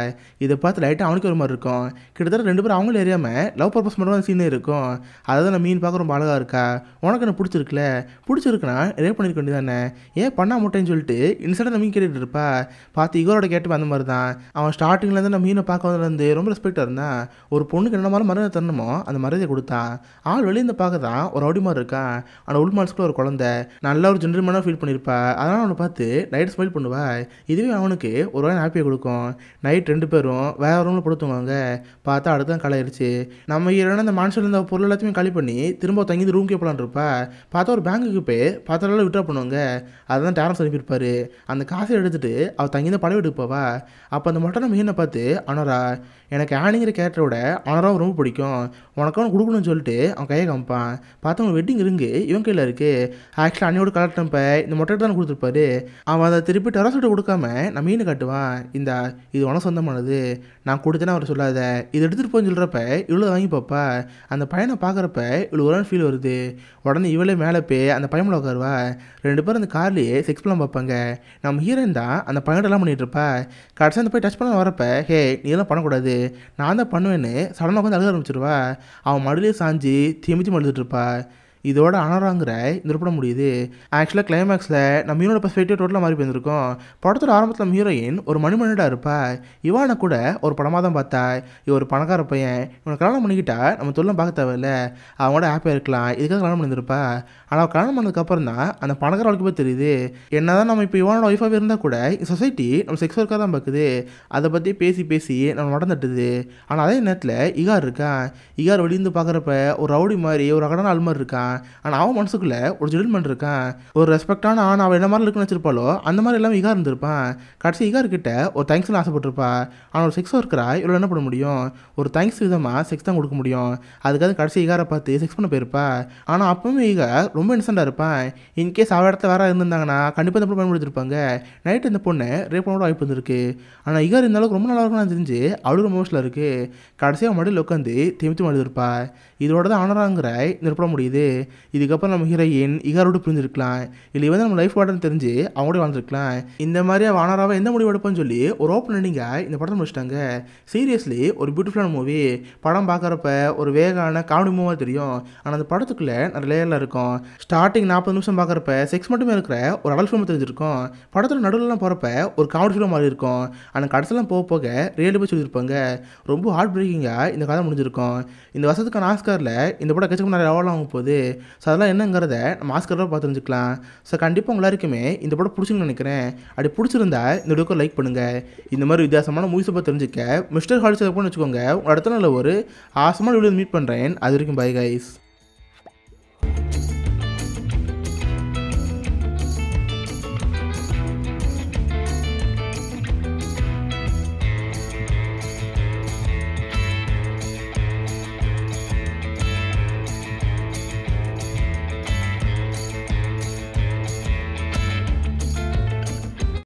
இதை பார்த்து லைட்டாக அவனுக்கு ஒரு மாதிரி இருக்கும். கிட்டத்தட்ட 2 பேரும் அவங்களும் எரியாமல் லவ் பர்பஸ் மட்டும் தான் சீனே இருக்கும். அதை தான் நான் மீன் பார்க்க ரொம்ப அழகாக இருக்கா, உனக்கு என்ன பிடிச்சிருக்குல, பிடிச்சிருக்குன்னா ரேப் பண்ணிருக்க வேண்டியதானே, ஏன் பண்ணா முட்டைன்னு சொல்லிட்டு இன்சைடாக நம்ம மீன் கேட்டுட்டு இருப்பா. பார்த்து இவரோட கேட்டு அந்த மாதிரி தான் அவன் ஸ்டார்டிங்லேருந்து நம்ம மீனை பார்க்க வந்ததுலேருந்து ரொம்ப ரெஸ்பெக்டாக இருந்தான். ஒரு பொண்ணுக்கு என்ன மாதிரி மரியாதை தரணுமோ அந்த மரியாதை கொடுத்தான். ஆள் வெளியே இருந்து பார்க்க தான் ஒரு ரவுடி மாதிரி இருக்கான். ஆனால் உள் மனசுக்குள்ள ஒரு குழந்தை நல்ல ஒரு ஜென்ரல்மேனாக ஃபீல் பண்ணியிருப்பா. அதனால் அவனை பார்த்து நைட் ஸ்மைல் பண்ணுவா. இதுவே அவனுக்கு ஒரு வாரம் ஹாப்பியாக கொடுக்கும். நைட் 2 பேரும் வேற ரூமில் படுத்துவாங்க. பார்த்தா அடுத்த கலையிருச்சு. நம்ம ஹீரோனா அந்த மான்சூன் இருந்த பொருள் எல்லாத்தையுமே காலி பண்ணி திரும்ப தங்கி ரூம்க்கே போலான் இருப்பா. பார்த்தா ஒரு பேங்குக்கு போய் பார்த்தாலும் விட்ரா பண்ணுவாங்க. அதுதான் டேரன்ஸ் அனுப்பியிருப்பாரு. அந்த காசை எடுத்துட்டு அவள் தங்கி தான் படம் வீட்டுக்கு போவா. அப்போ அந்த மொட்டை நம்ம மீனை பார்த்து அனரா எனக்கு ஆனிங்கிற கேரக்டரோட அனராவும் ரொம்ப பிடிக்கும், உனக்கு அவன் கொடுக்கணும்னு சொல்லிட்டு அவன் கையை காமிப்பான். பார்த்தா அவன் வெட்டிங் ரிங்கு இவன் கையில் இருக்குது. ஆக்சுவலாக அண்ணியோட கலெக்டப்ப இந்த மொட்டை தான் கொடுத்துருப்பாரு. அவன் அதை திருப்பி டெரஸ்கிட்ட கொடுக்காம நான் மீன் காட்டுவான். இது உனக்கு சொந்தமானது, நான் கொடுத்தேன்னா அவர் சொல்லாத, இது எடுத்துகிட்டு போன்னு சொல்கிறப்ப இவ்வளோ வாங்கி பார்ப்பா. அந்த பையனை பார்க்குறப்ப இவ்வளோ ஒரு ஃபீல் வருது. உடனே இவளே மேலே போய் அந்த பையனை உட்காருவா. 2 பேரும் அந்த கார்லேயே செக்ஸ் பண்ணலாம் பார்ப்பாங்க. நம்ம ஹீரோயின் தான் அந்த பையனெல்லாம் பண்ணிகிட்டு இருப்பா. கடைசி அந்த போய் டச் பண்ண வரப்ப ஹே நீ எல்லாம் பண்ணக்கூடாது, நான் தான் பண்ணுவேன்னு சடனாக உட்காந்து அழுக ஆரம்பிச்சிருவா. அவன் மடியிலே சாஞ்சி திமிச்சு மழுதுட்டு இருப்பா. இதோட அனராங்கிற இந்த படம் முடியுது. ஆக்சுவலாக கிளைமேக்ஸில் நம்ம ஹீரோட பெர்ஸ்பெக்டிவ் டோட்டலாக மாறி போயிருந்திருக்கோம். படத்தோட ஆரம்பத்தில் நம்ம ஹீரோயின் ஒரு மணிமணிடாக இருப்பா. இவானை கூட ஒரு படமாக தான் பார்த்தா. இவன் ஒரு பணக்கார பையன், இவனை கல்யாணம் பண்ணிக்கிட்டா நம்ம தொழிலும் பார்க்க தேவையில்ல, அவங்களோட ஹாப்பியாக இருக்கலாம், இதுக்காக கல்யாணம் பண்ணியிருப்பா. ஆனால் கல்யாணம் பண்ணதுக்கப்புறம் தான் அந்த பணக்கார அவளுக்கு போய் தெரியுது என்ன தான் நம்ம இப்போ இவனோட ஒய்ஃபாகவே இருந்தால் கூட சொசைட்டி நம்ம செக்ஸ் ஒர்க்காக தான் பார்க்குது. அதை பற்றி பேசி பேசி நம்ம நடந்துட்டுது. ஆனால் அதே நேரத்தில் இகார் இருக்கான். இகார் வெளியிருந்து பார்க்குறப்ப ஒரு ரவுடி மாதிரி ஒரு அகடான ஆள் மாதிரி இருக்கான். ஆனால் அவன் மனசுக்குள்ளே ஒரு ஜென்டில்மேன் இருக்கான். ஒரு ரெஸ்பெக்டான ஆண் அவள் என்ன மாதிரி இருக்குன்னு வச்சிருப்பாளோ அந்த மாதிரி எல்லாமே இகார் இருந்திருப்பான். கடைசி இகார் கிட்ட ஒரு தேங்க்ஸ்னு ஆசைப்பட்டிருப்பா. ஆனால் ஒரு செக்ஸ் ஒர்க்கரா இவ்வளோ என்ன பண்ண முடியும், ஒரு தேங்க்ஸ் விதமாக செக்ஸ் தான் கொடுக்க முடியும். அதுக்காக கடைசி இகாரை பார்த்து செக்ஸ் பண்ண போயிருப்பா. ஆனால் அப்பவுமே இகார் ரொம்ப இன்னசென்ட்டாக இருப்பான். இன்கேஸ் அவள் இடத்துல வேறு இருந்திருந்தாங்கன்னா கண்டிப்பாக இந்த பொண்ணு பயன்படுத்திருப்பாங்க. நைட்டு இந்த பொண்ணு ரேப் பண்ணோட வாய்ப்பு இருந்திருக்கு. ஆனால் இகார் இந்த அளவுக்கு ரொம்ப நல்லா இருக்குன்னு தெரிஞ்சு அவளும் ரொம்ப மோஸ்டில் இருக்குது. கடைசியாக மடியில் உட்காந்து திமித்து மழுதிருப்பா. இதோட தான் ஆனராங்கிற இந்த படம் முடியுது. இதுக்கப்புறம் நம்ம ஹீரோயின் இகாரோடு புரிஞ்சிருக்கலாம், இல்லை இவன் நம்ம லைஃப் வாட்டர்னு தெரிஞ்சு அவங்களோட வாழ்ந்துருக்கலாம். இந்த மாதிரி அவள் ஆனராவை எந்த முடிவு எடுப்பான்னு சொல்லி ஒரு ஓப்பன் எண்டிங்காக இந்த படத்தை முடிச்சிட்டாங்க. சீரியஸ்லி ஒரு பியூட்டிஃபுல்லான மூவி. படம் பார்க்குறப்ப ஒரு வேகான காமெடி மூவாக தெரியும். ஆனால் அந்த படத்துக்குள்ளே நிறைய லேயரில் இருக்கும். ஸ்டார்டிங் 40 நிமிஷம் பார்க்குறப்ப செக்ஸ் மட்டுமே இருக்கிற ஒரு அடல்ட் ஃபிலிம் தெரிஞ்சிருக்கும். படத்தில் நடுவில்லாம் போகிறப்ப ஒரு காமெடி ஃபிலிம் மாதிரி இருக்கும். ஆனால் கடைசியெல்லாம் போக போக ரியல் போய் சொல்லியிருப்பாங்க. ரொம்ப ஹார்ட் பிரேக்கிங்காக இந்த கதை முடிஞ்சிருக்கும். இந்த வருஷத்துக்கான ஆஸ்காரில் இந்த படம் கட்சிக்கு நிறைய அவார்ட் வாங்க போகுது. ஸோ அதெல்லாம் என்னங்கிறத நம்ம ஆஸ்கரில் பார்த்து தெரிஞ்சுக்கலாம். ஸோ கண்டிப்பாக உங்க எல்லாருக்குமே இந்த படம் பிடிச்சிங்கன்னு நினைக்கிறேன். அப்படி பிடிச்சிருந்தா இந்த வீடியோக்கு லைக் பண்ணுங்கள். இந்த மாதிரி வித்தியாசமான மூவிஸை பற்றி தெரிஞ்சுக்க மிஸ்டர் ஹாலிஸ் வச்சுக்கோங்க. உங்கள் அடுத்த நாளில் ஒரு ஆசமான வீடியோ மீட் பண்ணுறேன். அது வரைக்கும் பை கைஸ்.